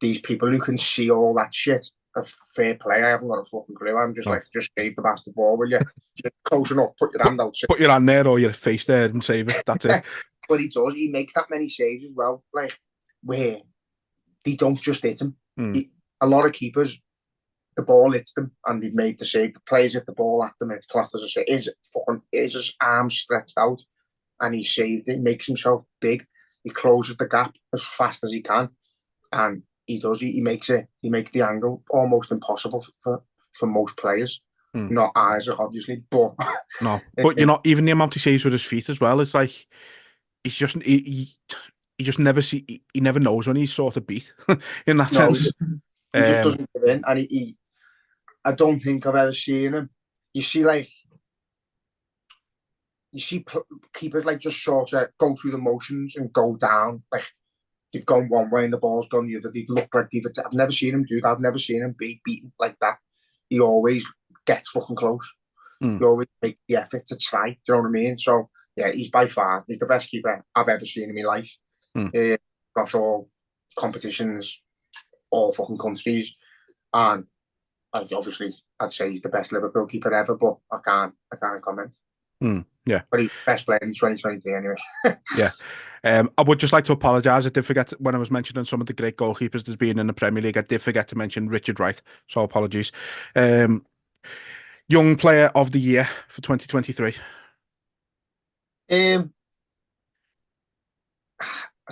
These people who can see all that shit, a fair play. I haven't got a fucking clue. I'm just like, just save the bastard ball, will you? You're close enough, put your hand out. Put your hand there or your face there and save it. That's it. But he does. He makes that many saves as well. Like, where they don't just hit him. A lot of keepers, the ball hits them and they've made the save. The players hit the ball at them. It's classed as a save. Is his arms stretched out and he saved it. He makes himself big. He closes the gap as fast as he can. And he does. He makes the angle almost impossible for most players. Not Isaac, obviously, but no. But you know, even the amount he saves with his feet as well. It's like he's just he just never he never knows when he's sort of beat in that sense. He just doesn't get in, and I don't think I've ever seen him. You see keepers like just sort of go through the motions and go down. Like they've gone one way and the ball's gone the other. They look like I've never seen him do that. I've never seen him be beaten like that. He always gets fucking close. He always make the effort to try. Do you know what I mean? So yeah, he's the best keeper I've ever seen in my life. Across all competitions, all fucking countries, and obviously I'd say he's the best Liverpool keeper ever, but I can't comment. Yeah, but he's the best player in 2023 anyway. Yeah. I would just like to apologise. I did forget when I was mentioning some of the great goalkeepers there's been in the Premier League. I did forget to mention Richard Wright, so apologies. Young Player of the Year for 2023. I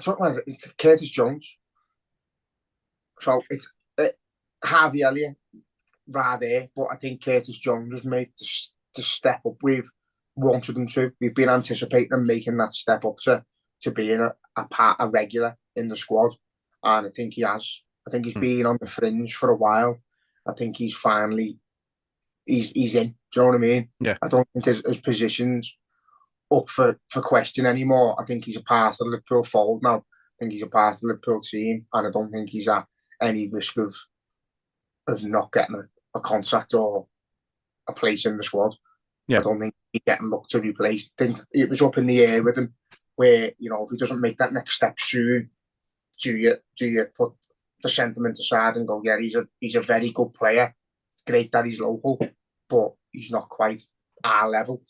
don't know. It's Curtis Jones. So it's Harvey Elliott right there, but I think Curtis Jones has made the step up we've wanted him to. We've been anticipating him making that step up to being a regular in the squad, and I think he has. I think he's been on the fringe for a while. I think he's finally he's in. Do you know what I mean? Yeah. I don't think his position's up for question anymore. I think he's a part of the Liverpool fold now. I think he's a part of the Liverpool team, and I don't think he's at any risk of not getting a contract or a place in the squad. Yeah. I don't think he's getting looked to replace. I think it was up in the air with him, where, you know, if he doesn't make that next step soon, do you put the sentiment aside and go, yeah, he's a very good player. It's great that he's local, but he's not quite our level.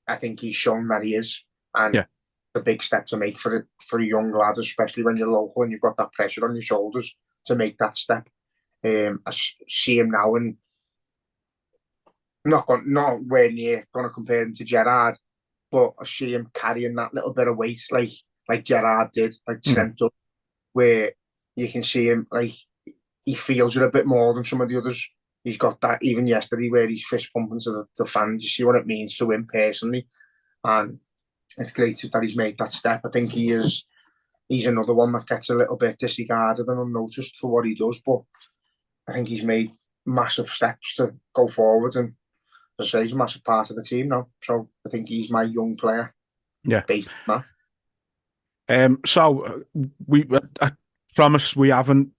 I think he's shown that he is, and yeah, the big step to make for a young lad, especially when you're local and you've got that pressure on your shoulders to make that step. I see him now, and not nowhere near going to compare him to Gerrard, but I see him carrying that little bit of weight like Gerrard did, like Trent did, where you can see him, like, he feels it a bit more than some of the others. He's got that, even yesterday, where he's fist pumping to the fans. You see what it means to him personally, and it's great that he's made that step. I think he's another one that gets a little bit disregarded and unnoticed for what he does, but I think he's made massive steps to go forward, and as I say, he's a massive part of the team now. So I think he's my young player. Yeah. Based on that. So I promise we haven't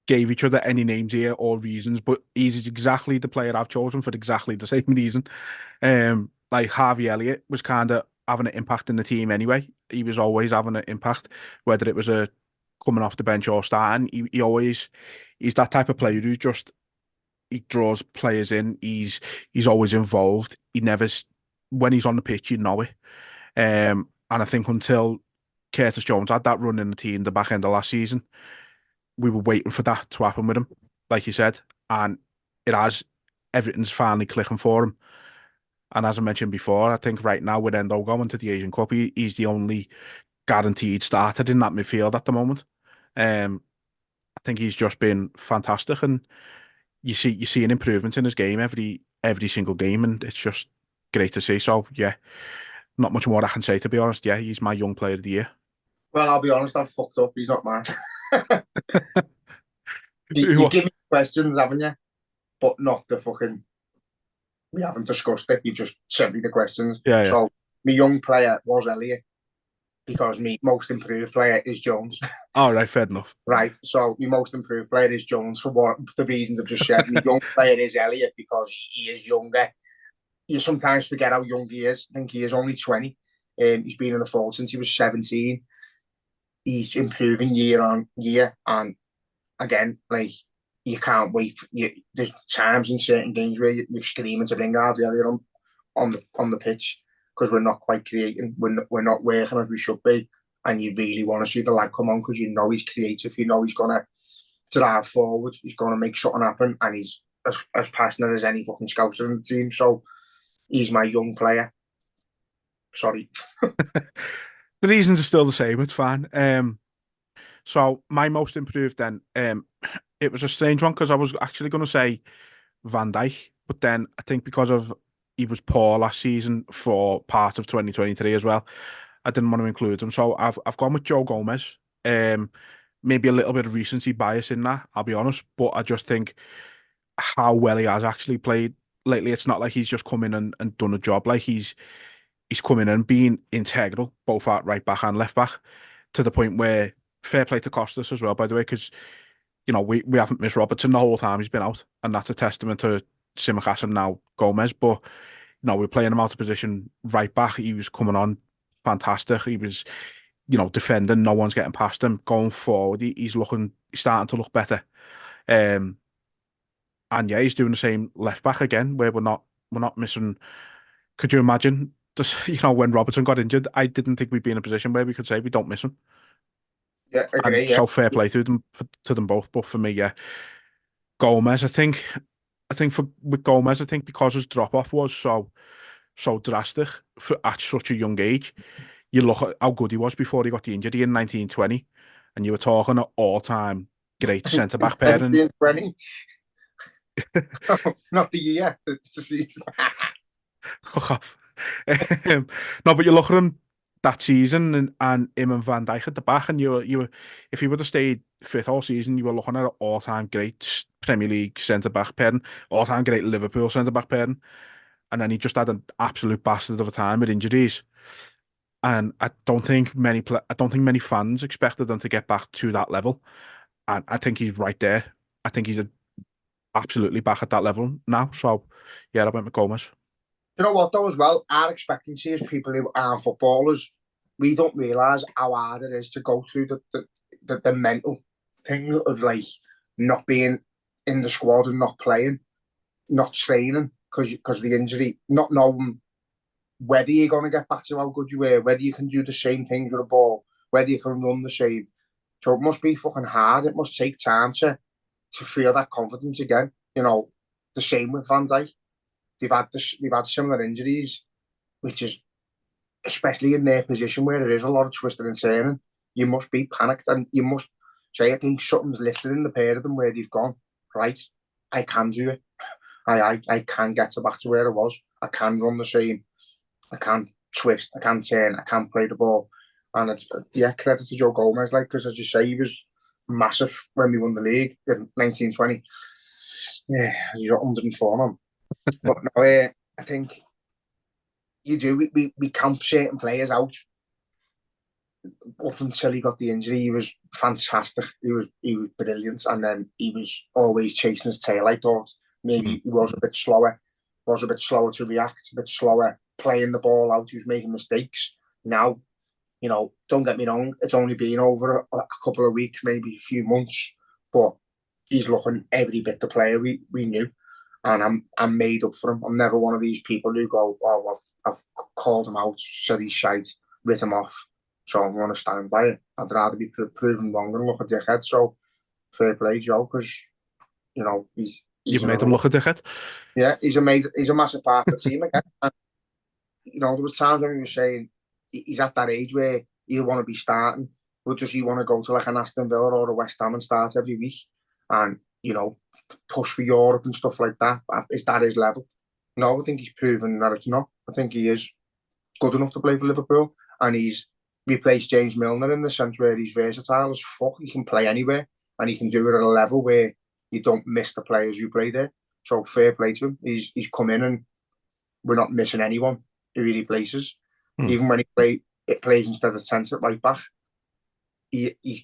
gave each other any names here or reasons, but he's exactly the player I've chosen for exactly the same reason. Like Harvey Elliott was kind of having an impact in the team anyway. He was always having an impact, whether it was coming off the bench or starting. He's that type of player who just, he draws players in. He's always involved. When he's on the pitch, you know it. And I think until Curtis Jones had that run in the team the back end of last season, we were waiting for that to happen with him, like you said, and it has. Everything's finally clicking for him. And as I mentioned before, I think right now with Endo going to the Asian Cup, he's the only guaranteed starter in that midfield at the moment. I think he's just been fantastic, and you see an improvement in his game every single game, and it's just great to see. So yeah, not much more I can say, to be honest. Yeah, he's my young player of the year. Well, I'll be honest, I've fucked up. He's not mine. You Who- give me questions, haven't you? But not the fucking. We haven't discussed it. You just sent me the questions. Yeah, yeah. So my young player was Elliot because my most improved player is Jones. All right, fair enough. Right. So my most improved player is Jones for what the reasons I've just said. My young player is Elliot because he is younger. You sometimes forget how young he is. I think he is only 20. He's been in the fold since he was 17. He's improving year on year, and again, like you can't wait. There's times in certain games where you're screaming to bring Elliot on the pitch because we're not quite creating. We're not working as we should be, and you really want to see the lad come on because you know he's creative. You know he's gonna drive forward. He's gonna make something happen, and he's as passionate as any fucking scouser in the team. So he's my young player. Sorry. The reasons are still the same. It's fine. So my most improved then, it was a strange one because I was actually going to say Van Dijk, but then I think because of he was poor last season for part of 2023 as well, I didn't want to include him. So I've gone with Joe Gomez. Maybe a little bit of recency bias in that, I'll be honest, but I just think how well he has actually played lately. It's not like he's just come in and done a job. Like he's come in and been integral both at right back and left back to the point where fair play to Costas as well, by the way, because we haven't missed Robertson the whole time he's been out, and that's a testament to Tsimikas and now Gomez. But we're playing him out of position right back. He was coming on fantastic. He was defending. No one's getting past him. Going forward, he's starting to look better. And yeah, he's doing the same left back again, where we're not missing. Could you imagine? Just when Robertson got injured, I didn't think we'd be in a position where we could say we don't miss him. Yeah, I And agree. Yeah. so fair play to them both. But for me, yeah, Gomez. With Gomez, I think because his drop off was so drastic at such a young age. You look at how good he was before he got the injury in 1920, and you were talking an all-time great centre back pairing. 20. Not the year. The season. Fuck off. No, but you look at him that season and him and Van Dijk at the back, and you were if he would have stayed fit all season, you were looking at an all-time great Premier League centre back pairing, all-time great Liverpool centre back pairing, and then he just had an absolute bastard of a time with injuries. And I don't think many fans expected them to get back to that level, and I think he's right there. I think he's absolutely back at that level now. So yeah, I went with Gomez. You know what though as well, our expectancy as people who aren't footballers, we don't realise how hard it is to go through the mental thing of like not being in the squad and not playing, not training because of the injury, not knowing whether you're going to get back to how good you were, whether you can do the same things with a ball, whether you can run the same. So it must be fucking hard. It must take time to feel that confidence again. The same with Van Dijk. They've had similar injuries, which is especially in their position where there is a lot of twisting and turning. You must be panicked, and you must say, I think something's lifted in the pair of them where they've gone, right, I can do it. I can get back to where I was. I can run the same. I can twist. I can turn. I can play the ball. And credit to Joe Gomez, because as you say, he was massive when we won the league in 1920. Yeah, he's 104 now. But no, I think you do. We camp certain players out up until he got the injury. He was fantastic. He was brilliant, and then he was always chasing his tail. I thought maybe he was a bit slower to react, a bit slower playing the ball out. He was making mistakes. Now, don't get me wrong, it's only been over a couple of weeks, maybe a few months, but he's looking every bit the player we knew, and I'm made up for him. I'm never one of these people who go, oh, I've called him out, said he's shite, writ him off, so I'm going to stand by it. I'd rather be proven wrong than look a dickhead. So fair play, Joe, because you've made him look a dickhead. Yeah, he's a massive part of the team again. And there was times when he was saying he's at that age where he'll want to be starting, but does he want to go to like an Aston Villa or a West Ham and start every week and, push for Europe and stuff like that? Is that his level? No, I think he's proven that it's not. I think he is good enough to play for Liverpool, and he's replaced James Milner in the sense where he's versatile as fuck. He can play anywhere, and he can do it at a level where you don't miss the players you play there. So fair play to him. He's come in, and we're not missing anyone who he replaces. Even when he plays instead of centre right back, he's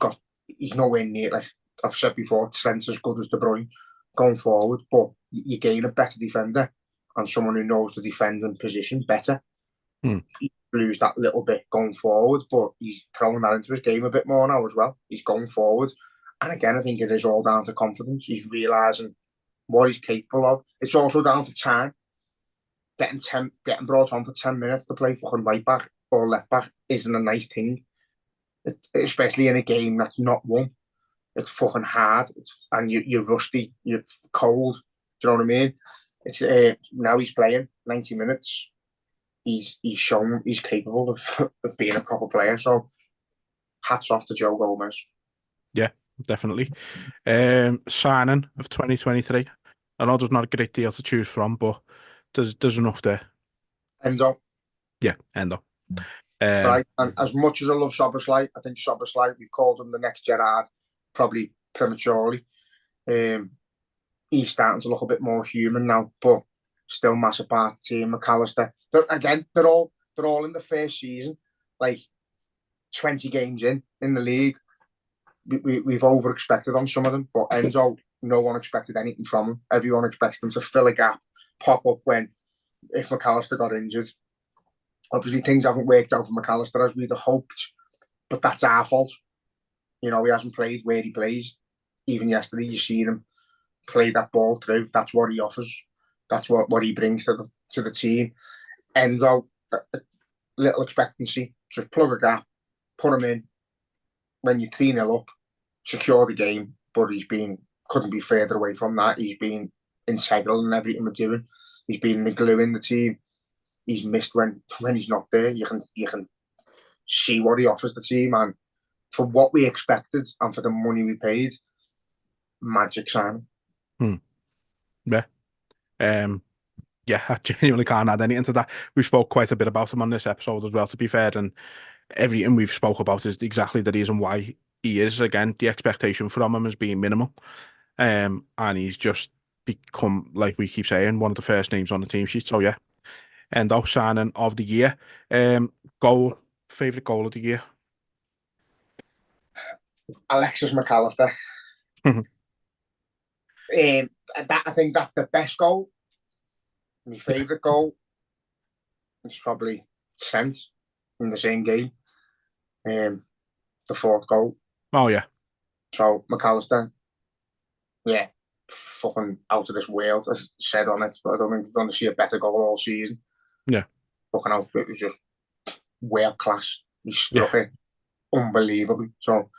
nowhere near, like I've said before, Trent's as good as De Bruyne going forward, but you gain a better defender and someone who knows the defending position better. He lose that little bit going forward, but he's throwing that into his game a bit more now as well. He's going forward, and again, I think it is all down to confidence. He's realising what he's capable of. It's also down to time. Getting brought on for 10 minutes to play fucking right back or left back isn't a nice thing, especially in a game that's not won. It's fucking hard, and you're rusty, you're cold. Do you know what I mean? It's now he's playing 90 minutes. He's shown he's capable of being a proper player. So hats off to Joe Gomez. Yeah, definitely. Signing of 2023. I know there's not a great deal to choose from, but there's enough there. Enzo. Yeah, Endo. Right, and as much as I love Szoboszlai, I think Szoboszlai, we've called him the next Gerrard, probably prematurely. He's starting to look a bit more human now, but still massive part of the team. McAllister, they're all in the first season, like 20 games in the league. We've over expected on some of them, but Enzo, no one expected anything from him. Everyone expects them to fill a gap, pop up if McAllister got injured. Obviously, things haven't worked out for McAllister as we'd hoped, but that's our fault. He hasn't played where he plays. Even yesterday, you see him play that ball through. That's what he offers. That's what he brings to the team. Enzo, little expectancy, just plug a gap, put him in. When you're 3-0 up, secure the game. But couldn't be further away from that. He's been integral in everything we're doing. He's been the glue in the team. He's missed when he's not there. You can see what he offers the team, and for what we expected and for the money we paid, magic signing. Yeah. Yeah, I genuinely can't add anything to that. We spoke quite a bit about him on this episode as well, to be fair, and everything we've spoke about is exactly the reason why he is. Again, the expectation from him has been minimal, and he's just become, like we keep saying, one of the first names on the team sheet. So yeah, Endo, signing of the year. Favourite goal of the year? Alexis McAllister. I think that's the best goal. My favourite goal is probably Trent in the same game. The fourth goal. Oh yeah. So McAllister, yeah, fucking out of this world, as I said on it, but I don't think we're going to see a better goal all season. Yeah. Fucking out, it was just world class. He struck it unbelievably. So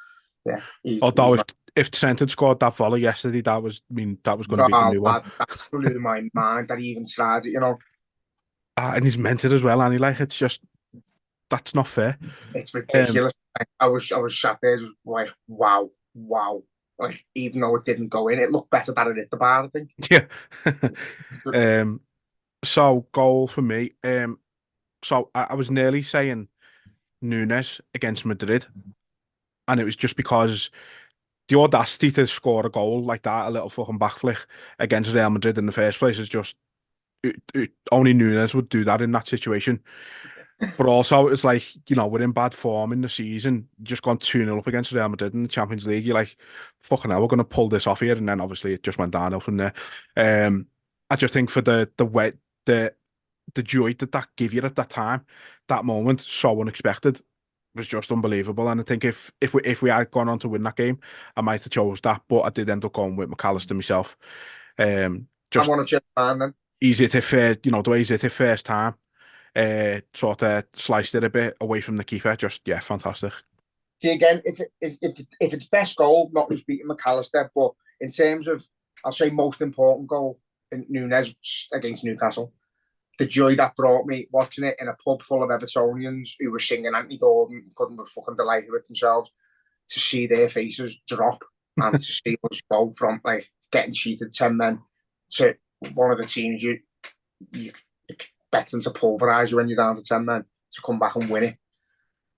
yeah. Although if Trent had scored that volley yesterday, that was going to be the new one. That blew my mind that he even tried it, And he's meant it as well, and it's just, that's not fair. It's ridiculous. I was sat there just like, wow. Like, even though it didn't go in, it looked better than it hit the bar, I think. Yeah. So goal for me. So I was nearly saying Nunes against Madrid, and it was just because the audacity to score a goal like that, a little fucking back flick against Real Madrid in the first place, is just only Nunes would do that in that situation. But also, it's like, we're in bad form in the season. Just gone 2-0 up against Real Madrid in the Champions League. You're like, fucking hell, we're going to pull this off here. And then obviously it just went downhill from there. I just think for the joy that gave you at that time, that moment, so unexpected, was just unbelievable. And I think if we had gone on to win that game, I might have chose that. But I did end up going with McAllister myself. Just I want to check man then. He's hit it first, the way he's hit it first time. Sort of sliced it a bit away from the keeper. Just, yeah, fantastic. See, again, if it's best goal, not just beating McAllister, but in terms of, I'll say most important goal in Nunes against Newcastle. the joy that brought me watching it in a pub full of Evertonians who were singing Anthony Gordon, couldn't be fucking delighted with themselves, to see their faces drop and to see us go from like getting cheated 10 men to one of the teams you expect them to pulverise you when you're down to 10 men, to come back and win it.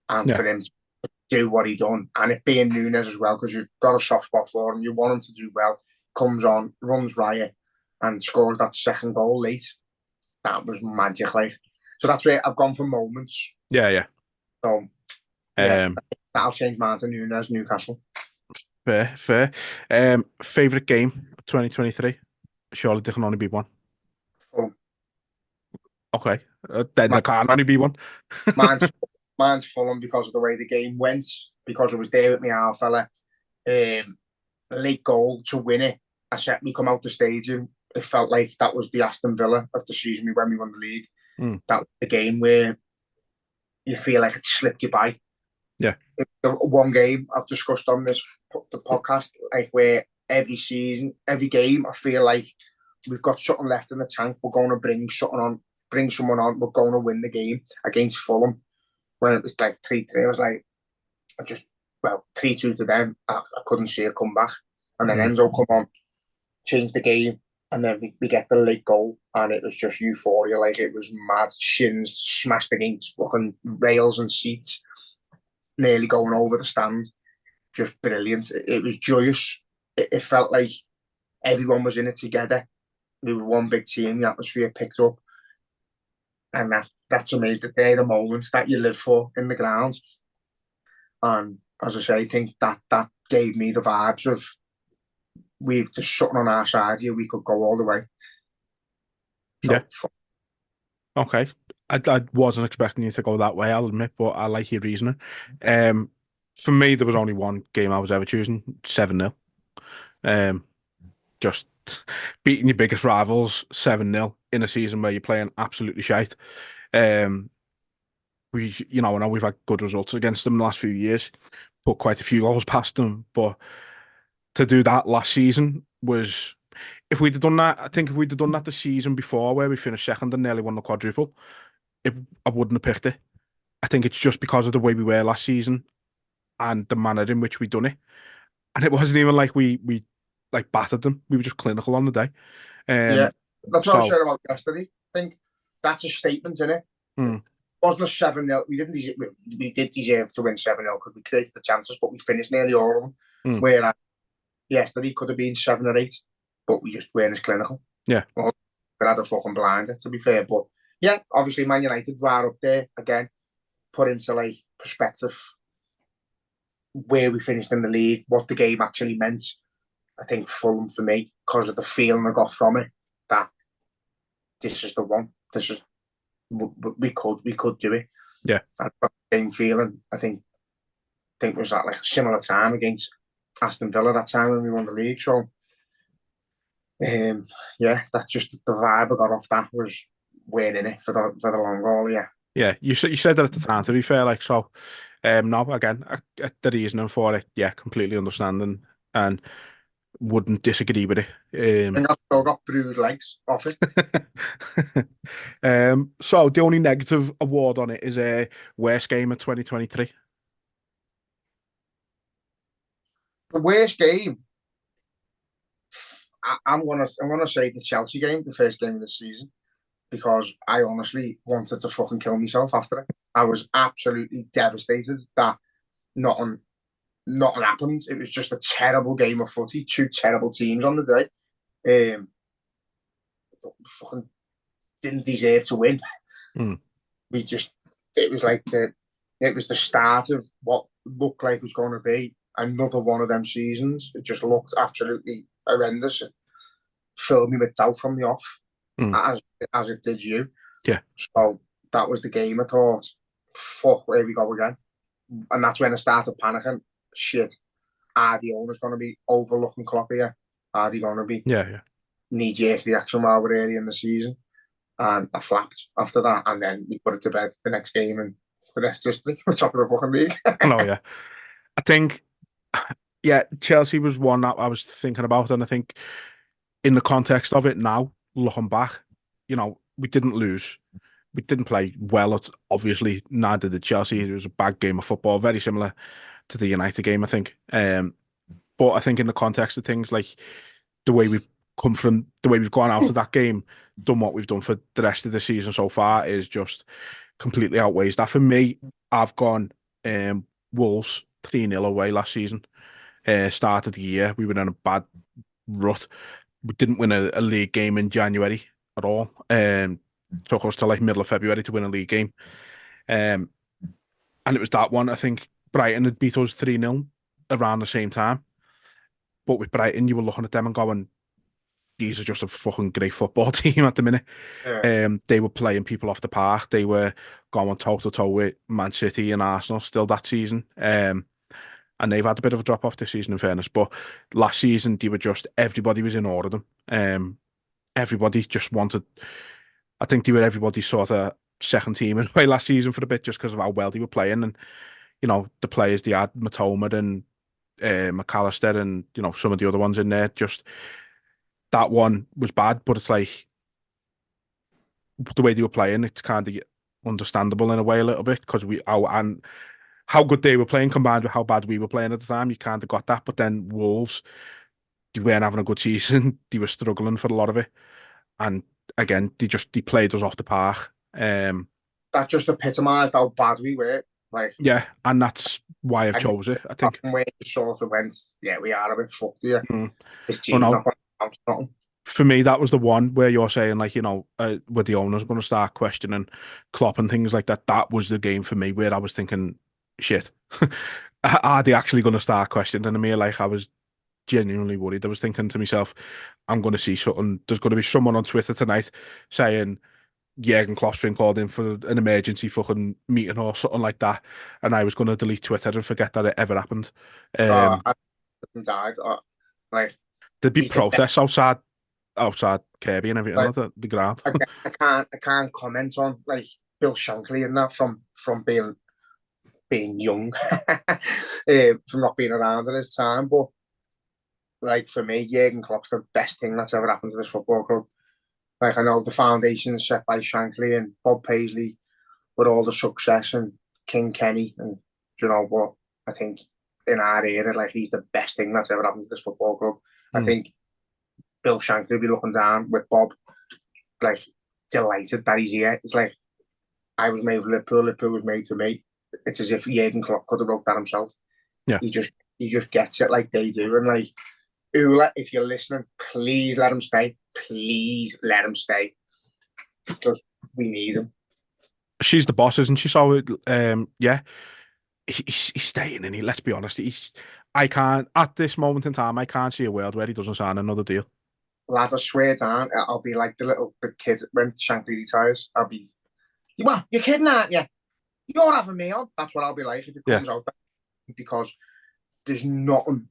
And for him to do what he done, and it being Nunes as well, because you've got a soft spot for him, you want him to do well, comes on, runs riot, and scores that second goal late. That was magic, like. So that's where I've gone for moments. Yeah. So, yeah, that'll change mine to Nunes, Newcastle. Fair. Favourite game of 2023? Surely there can only be one. Fulham. Okay. Then there can only be one. mine's Fulham because of the way the game went, because I was there with my half fella. Late goal to win it. I said we come out the stadium. It felt like that was the Aston Villa of the season when we won the league. That was the game where you feel like it slipped you by. Yeah. One game I've discussed on the podcast, like where every season, every game, I feel like we've got something left in the tank. We're going to bring someone on. We're going to win the game against Fulham. When it was like 3-3, I was like, 3-2 to them. I couldn't see it come back. And then Enzo come on, changed the game. And then we get the late goal, and it was just euphoria. Like, it was mad. Shins smashed against fucking rails and seats, nearly going over the stand. Just brilliant. It was joyous. It felt like everyone was in it together. We were one big team. The atmosphere picked up. And that to me, they're the moments that you live for in the ground. And as I say, I think that gave me the vibes of, we've just something on our side here. We could go all the way. So, yeah. Okay. I wasn't expecting you to go that way, I'll admit, but I like your reasoning. For me, there was only one game I was ever choosing, 7-0. Just beating your biggest rivals 7-0 in a season where you're playing absolutely shite. I know we've had good results against them the last few years, put quite a few goals past them, but to do that last season was, if we'd have done that, I think if we'd have done that the season before where we finished second and nearly won the quadruple, I wouldn't have picked it. I think it's just because of the way we were last season and the manner in which we done it. And it wasn't even like we like battered them. We were just clinical on the day. Yeah, that's what I was saying about yesterday. I think that's a statement, isn't it? It wasn't a 7-0. We did deserve to win 7-0 because we created the chances, but we finished nearly all of them. Whereas yesterday could have been 7 or 8, but we just weren't as clinical. Yeah. Well, we had a fucking blinder, to be fair. But yeah, obviously Man United were up there again, put into like perspective where we finished in the league, what the game actually meant. I think Fulham, for me, because of the feeling I got from it, that this is the one. This is, we could do it. Yeah. That same feeling. I think it was at like a similar time against Aston Villa that time when we won the league. So, yeah, that's just the vibe I got off that, was winning it for the long haul. Yeah. Yeah, you said that at the time, to be fair, like, so. No, again, the reasoning for it, yeah, completely understanding and wouldn't disagree with it. I think I've still got bruised legs off it. So the only negative award on it is a worst game of 2023. The worst game, I'm gonna say the Chelsea game, the first game of the season, because I honestly wanted to fucking kill myself after it. I was absolutely devastated that nothing happened. It was just a terrible game of footy, 2 terrible teams on the day. Fucking didn't deserve to win. It was the start of what looked like it was going to be another one of them seasons. It just looked absolutely horrendous. It filled me with doubt from the off, as it did you. Yeah. So that was the game. I thought, fuck, here we go again. And that's when I started panicking. Shit, are the owners going to be overlooking Klopp here? Are they going to be knee-jerk reaction while we're early in the season? And I flapped after that, and then we put it to bed the next game, and the rest is history. We're top of the fucking league. Oh, yeah. I think, yeah, Chelsea was one that I was thinking about, and I think in the context of it now, looking back, we didn't lose. We didn't play well, obviously, neither did Chelsea. It was a bad game of football, very similar to the United game, I think. But I think in the context of things, like the way we've gone out of that game, done what we've done for the rest of the season so far is just completely outweighs that. For me, I've gone Wolves 3-0 away last season. Start of the year, we were in a bad rut. We didn't win a league game in January at all. Took us to like middle of February to win a league game. And it was that one. I think Brighton had beat us 3-0 around the same time. But with Brighton, you were looking at them and going, these are just a fucking great football team at the minute. Yeah. They were playing people off the park. They were going toe to toe with Man City and Arsenal still that season. And they've had a bit of a drop off this season, in fairness. But last season, everybody was in awe of them. Everybody just wanted. I think they were everybody's sort of second team in a way last season for a bit, just because of how well they were playing, and the players they had, Matoma and McAllister, and some of the other ones in there. Just that one was bad, but it's like the way they were playing, it's kind of understandable in a way a little bit because how good they were playing combined with how bad we were playing at the time. You kind of got that, but then Wolves, they weren't having a good season. They were struggling for a lot of it, and again, they played us off the park. That just epitomised how bad we were. Like, yeah, and that's why I've chose it. I think where it sort of went, yeah, we are a bit fucked here. This team's no. not going to count nothing. For me, that was the one where you're saying, like, where the owners going to start questioning Klopp and things like that. That was the game for me where I was thinking, shit, are they actually going to start questioning me? Like, I was genuinely worried. I was thinking to myself, I'm going to see something. There's going to be someone on Twitter tonight saying Jurgen Klopp's been called in for an emergency fucking meeting or something like that, and I was going to delete Twitter and forget that it ever happened. I died. Like, There'd be he's the best. protests outside Kirby and everything Like, on the ground. I can't comment on like Bill Shankly and that from being young, from not being around at his time. But like for me, Jurgen Klopp's the best thing that's ever happened to this football club. Like, I know the foundation is set by Shankly and Bob Paisley with all the success and King Kenny, and but I think in our era, like, he's the best thing that's ever happened to this football club. I think Bill Shankly will be looking down with Bob, like, delighted that he's here. It's like, I was made for Liverpool, Liverpool was made for me. It's as if Jurgen Klopp could have wrote that himself. Yeah. He just gets it like they do. And like, Ula, if you're listening, please let him stay. Please let him stay. Because we need him. She's the boss, isn't she? So, yeah, he's staying, and let's be honest, I can't, at this moment in time, I can't see a world where he doesn't sign another deal. Lad, I swear down, I'll be like the kid when Shankly retires. I'll be, well, you're kidding, aren't you? You're having me on. That's what I'll be like if it comes out. Because there's nothing,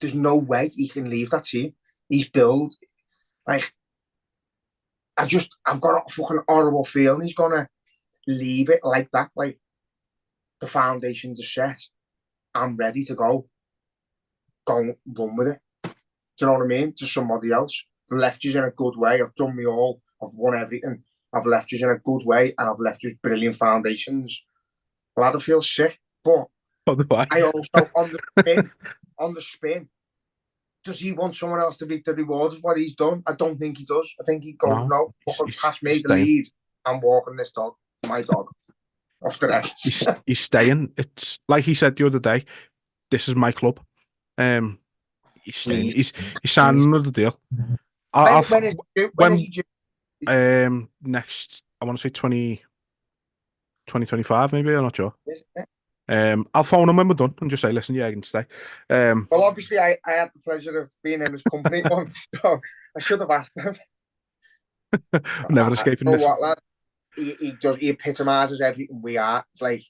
there's no way he can leave that team. He's built, like, I've got a fucking horrible feeling he's gonna leave it like that. Like, the foundations are set. I'm ready to go run with it. Do you know what I mean? To somebody else. I've left you in a good way. I've done me all. I've won everything. I've left you in a good way, and I've left you brilliant foundations. Well, I feel sick, but I also on the spin. Does he want someone else to reap the rewards of what he's done? I don't think he does. I think he goes, no, pass me the lead. I'm walking this dog, my dog, off the edge. He's staying. It's like he said the other day, this is my club. He's staying. He's signing another deal. When is he due? Next, I want to say 2025, maybe. I'm not sure. I'll phone him when we're done and just say, listen, yeah, I can stay. Well, obviously, I had the pleasure of being in his company once, so I should have asked him. Never escaping this. What, lad? He epitomises everything we are. It's like,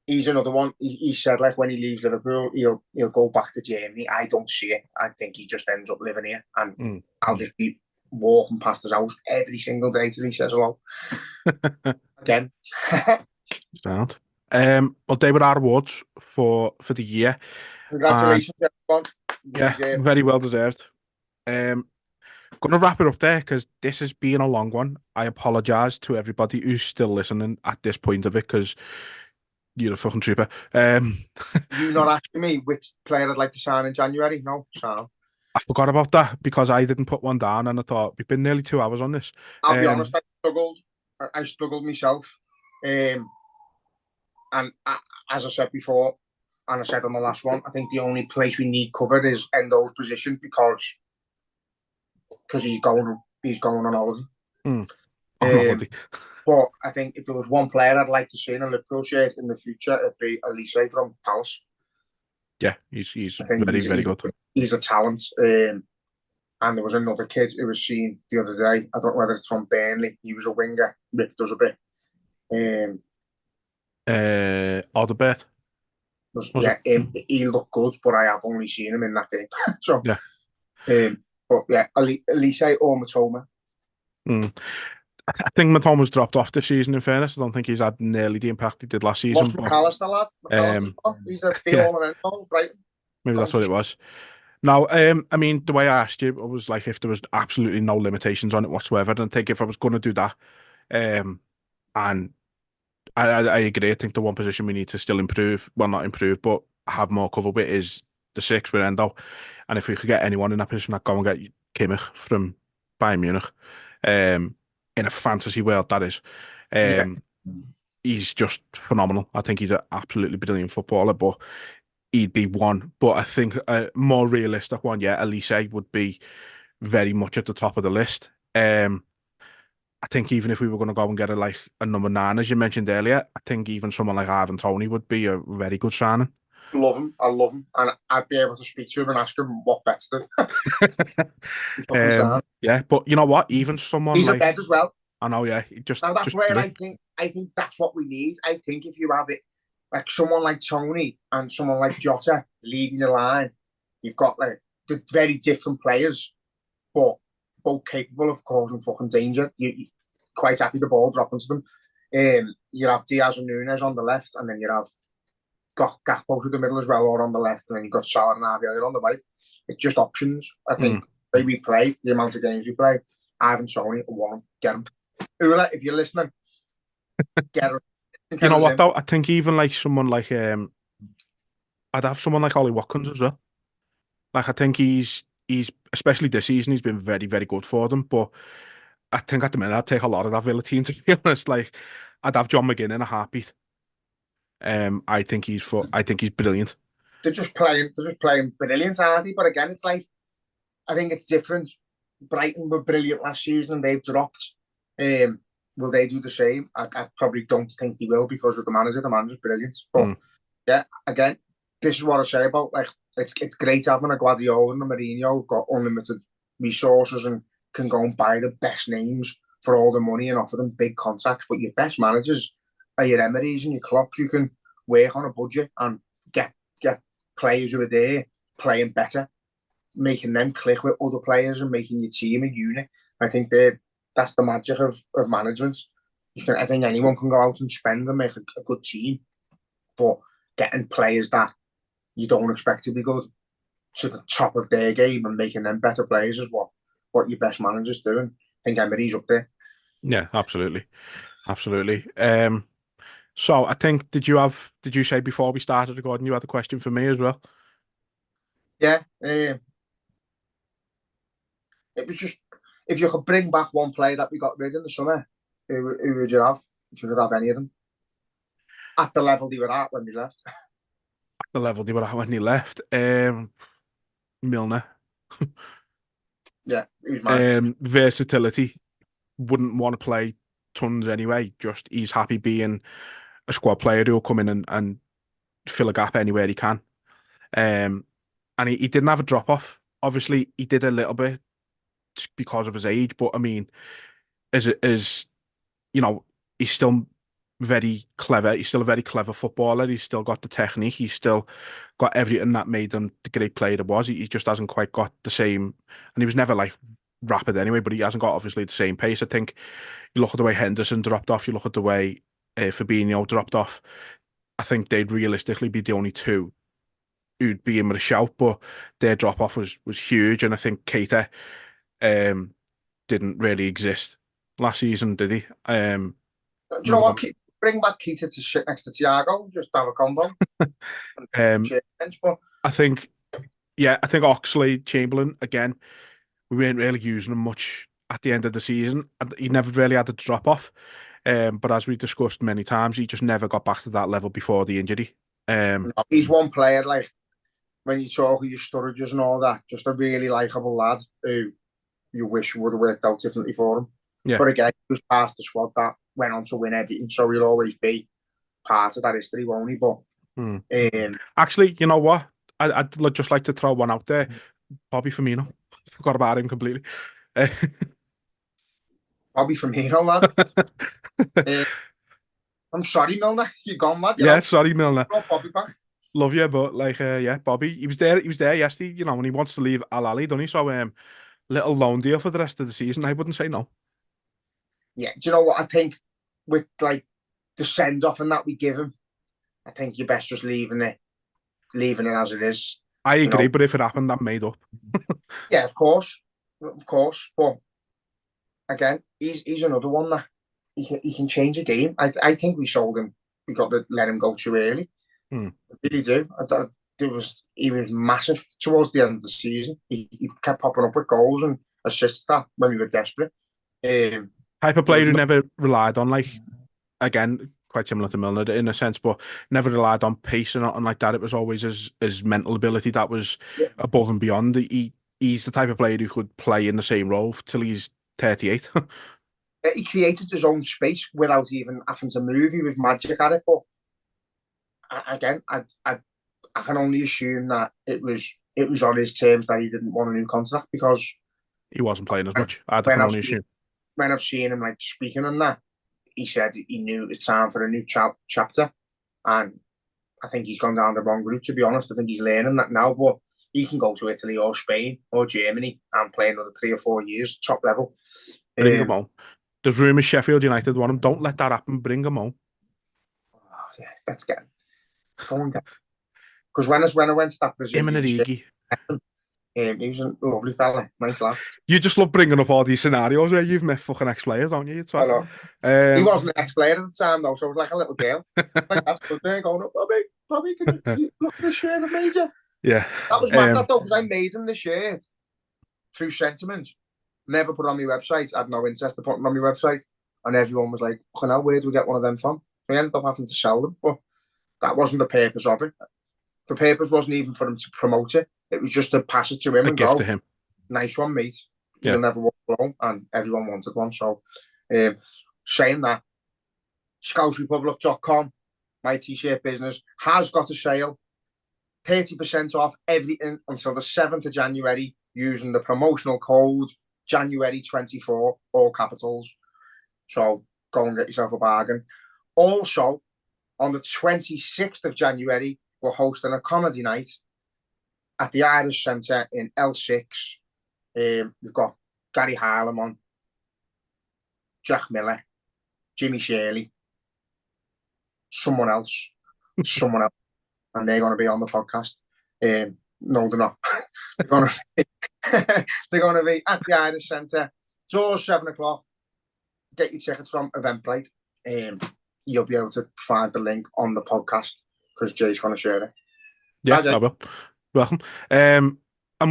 he's another one. He said, like, when he leaves Liverpool, he'll go back to Germany. I don't see it. I think he just ends up living here, and I'll just be walking past his house every single day till he says hello. Again. Sound. Well, they were our awards for the year. Congratulations, everyone. Yeah, very well deserved. Gonna wrap it up there because this has been a long one. I apologize to everybody who's still listening at this point of it because you're a fucking trooper. You not asking me which player I'd like to sign in January? No, Sam. I forgot about that because I didn't put one down and I thought we've been nearly 2 hours on this. I'll be honest, I struggled. I struggled myself. And as I said before, and I said on the last one, I think the only place we need covered is Endo's position because he's going on holiday. But I think if there was one player I'd like to see in a Liverpool shirt in the future, it'd be Elise from Palace. Yeah, he's very good. He's a talent. And there was another kid who was seen the other day. I don't know whether it's from Burnley. He was a winger, ripped us a bit. Odebert. Yeah, he looked good, but I have only seen him in that game. So yeah. But yeah, Elise or Matoma. I think Matoma's dropped off this season, in fairness. I don't think he's had nearly the impact he did last season. Lost McAllister, lad. He's a big all and all, right? Maybe that's what it was. Now, I mean, the way I asked you, it was like if there was absolutely no limitations on it whatsoever. And I think if I was going to do that, and I agree, I think the one position we need to still improve, well, not improve, but have more cover with is the 6 with Endo. And if we could get anyone in that position, I'd go and get Kimmich from Bayern Munich. In a fantasy world, that is. He's just phenomenal. I think he's an absolutely brilliant footballer, but he'd be one. But I think a more realistic one, yeah, Elise would be very much at the top of the list. I think even if we were going to go and get a number 9, as you mentioned earlier, I think even someone like Ivan Toney would be a very good signing. Love him. I love him. And I'd be able to speak to him and ask him what better to yeah, but you know what? Even someone he's a bed as well. I know, yeah. Now that's where I think that's what we need. I think if you have it like someone like Tony and someone like Jota leading the line, you've got like the very different players, but both capable of causing fucking danger. You quite happy the ball dropping to them. You have Diaz and Nunes on the left, and then you have got Gakpo through the middle as well, or on the left, and then you've got Salah and Aviel on the right. It's just options. I think the way we play, the amount of games we play, Ivan Toney, one, get him. Ula, if you're listening, get him. You know what though? I think even like someone like I'd have someone like Ollie Watkins as well. Like I think he's especially this season he's been very, very good for them. But I think at the minute I'd take a lot of that Villa team, to be honest. Like I'd have John McGinn in a heartbeat. I think he's brilliant. They're just playing brilliant, aren't they? But again, it's like I think it's different. Brighton were brilliant last season and they've dropped. Will they do the same? I probably don't think they will because of the manager. The manager's brilliant. But yeah, again, this is what I say about like it's great having a Guardiola and a Mourinho who've got unlimited resources and can go and buy the best names for all the money and offer them big contracts. But your best managers are your Emerys and your Klopps. You can work on a budget and get players who are there playing better, making them click with other players and making your team a unit. I think that's the magic of management. I think anyone can go out and spend and make a good team, but getting players that you don't expect to be good to the top of their game and making them better players is what your best managers do. And I think Emery's up there. Yeah, absolutely. So I think did you say before we started recording you had a question for me as well? Yeah. It was just if you could bring back one player that we got rid in the summer, who would you have? If you could have any of them at the level they were at when they left. At the level they were at when they left, Milner. Yeah, he was mine. Versatility. Wouldn't want to play tons anyway. Just he's happy being a squad player who'll come in and fill a gap anywhere he can. And he didn't have a drop off. Obviously, he did a little bit because of his age, but I mean, as you know, he's still very clever. He's still a very clever footballer. He's still got the technique. He's still got everything that made him the great player he was. He just hasn't quite got the same, and he was never like rapid anyway, but he hasn't got obviously the same pace. I think you look at the way Henderson dropped off, you look at the way Fabinho dropped off, I think they'd realistically be the only two who'd be in with a shout, but their drop off was huge. And I think Keita, didn't really exist last season, did he? Do you know what? Bring back Keita to sit next to Thiago, just have a combo. I think Oxley, Chamberlain, again, we weren't really using him much at the end of the season. He never really had a drop off. But as we discussed many times, he just never got back to that level before the injury. He's one player, like, when you talk of your Sturridges and all that, just a really likeable lad who you wish would have worked out differently for him. Yeah. But again, he was past the squad that went on to win everything, so he'll always be part of that history, won't he? But actually, you know what? I'd just like to throw one out there. Bobby Firmino. Forgot about him completely. Bobby Firmino, lad. I'm sorry, Milner. You're gone, lad. Sorry, Milner. Bobby back. Love you, but like, Bobby. He was there yesterday, you know, when he wants to leave Al Ahly, doesn't he? So, little loan deal for the rest of the season. I wouldn't say no. Yeah, do you know what? I think with like the send off and that we give him, I think you're best just leaving it as it is. I agree, but if it happened, I'm made up. Yeah, of course. But again, he's another one that he can change a game. I think we sold him. We got to let him go too early. I really do. He was massive towards the end of the season. He kept popping up with goals and assists that when we were desperate. Type of player who never relied on, like, again, quite similar to Milner in a sense, but never relied on pace or nothing like that. It was always his mental ability that was above and beyond. He's the type of player who could play in the same role till he's 38. He created his own space without even having to move. He was magic at it. But again, I can only assume that it was on his terms that he didn't want a new contract because he wasn't playing as much. I can only assume. When I've seen him like speaking on that, he said he knew it was time for a new chapter, and I think he's gone down the wrong route. To be honest, I think he's learning that now. But he can go to Italy or Spain or Germany and play another 3 or 4 years top level. Bring him on. There's rumours Sheffield United want him. Don't let that happen. Bring him on. Oh, yeah, let's get him. Go and get him. Because when I went to that Brazilian he was a lovely fella, nice lad. You just love bringing up all these scenarios where you've met fucking ex-players, don't you? I know. He wasn't an ex-player at the time though, so I was like a little girl. Like that's good there going up, Bobby, can you look at the shirt I made you? Yeah. That was mad though, because I made him the shirt through sentiment. Never put it on my website. I had no interest in putting it on my website. And everyone was like, where do we get one of them from? We ended up having to sell them, but that wasn't the purpose of it. The purpose wasn't even for him to promote it. It was just to pass it to him and gift go, to him. Nice one, mate. You'll never walk alone. And everyone wanted one. So, saying that, ScoutRepublic.com, my t-shirt business, has got a sale. 30% off everything until the 7th of January using the promotional code January24, all capitals. So, go and get yourself a bargain. Also, on the 26th of January, we're hosting a comedy night at the Irish Centre in L6. We've got Gary Harlem on, Jack Miller, Jimmy Shirley, someone else, and they're going to be on the podcast. No, they're not. they're going to be at the Irish Centre. Doors 7 o'clock. Get your tickets from Eventbrite. You'll be able to find the link on the podcast because Jay's going to share it. Yeah, I will. Welcome. And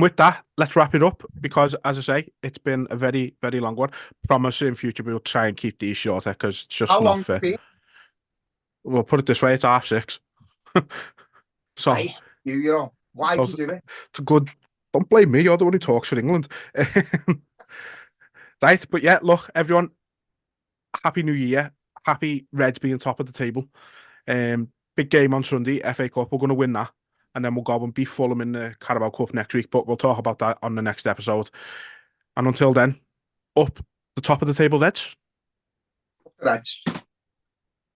with that, let's wrap it up because, as I say, it's been a very, very long one. Promise in future we'll try and keep these shorter because it's just not fair. We'll put it this way: it's 6:30. So, hey, you know, why do you do it? It's a good. Don't blame me. You're the one who talks for England, right? But yeah, look, everyone. Happy New Year. Happy Reds being top of the table. Big game on Sunday, FA Cup. We're going to win that. And then we'll go and beat Fulham in the Carabao Cup next week. But we'll talk about that on the next episode. And until then, up the top of the table, Reds. Reds.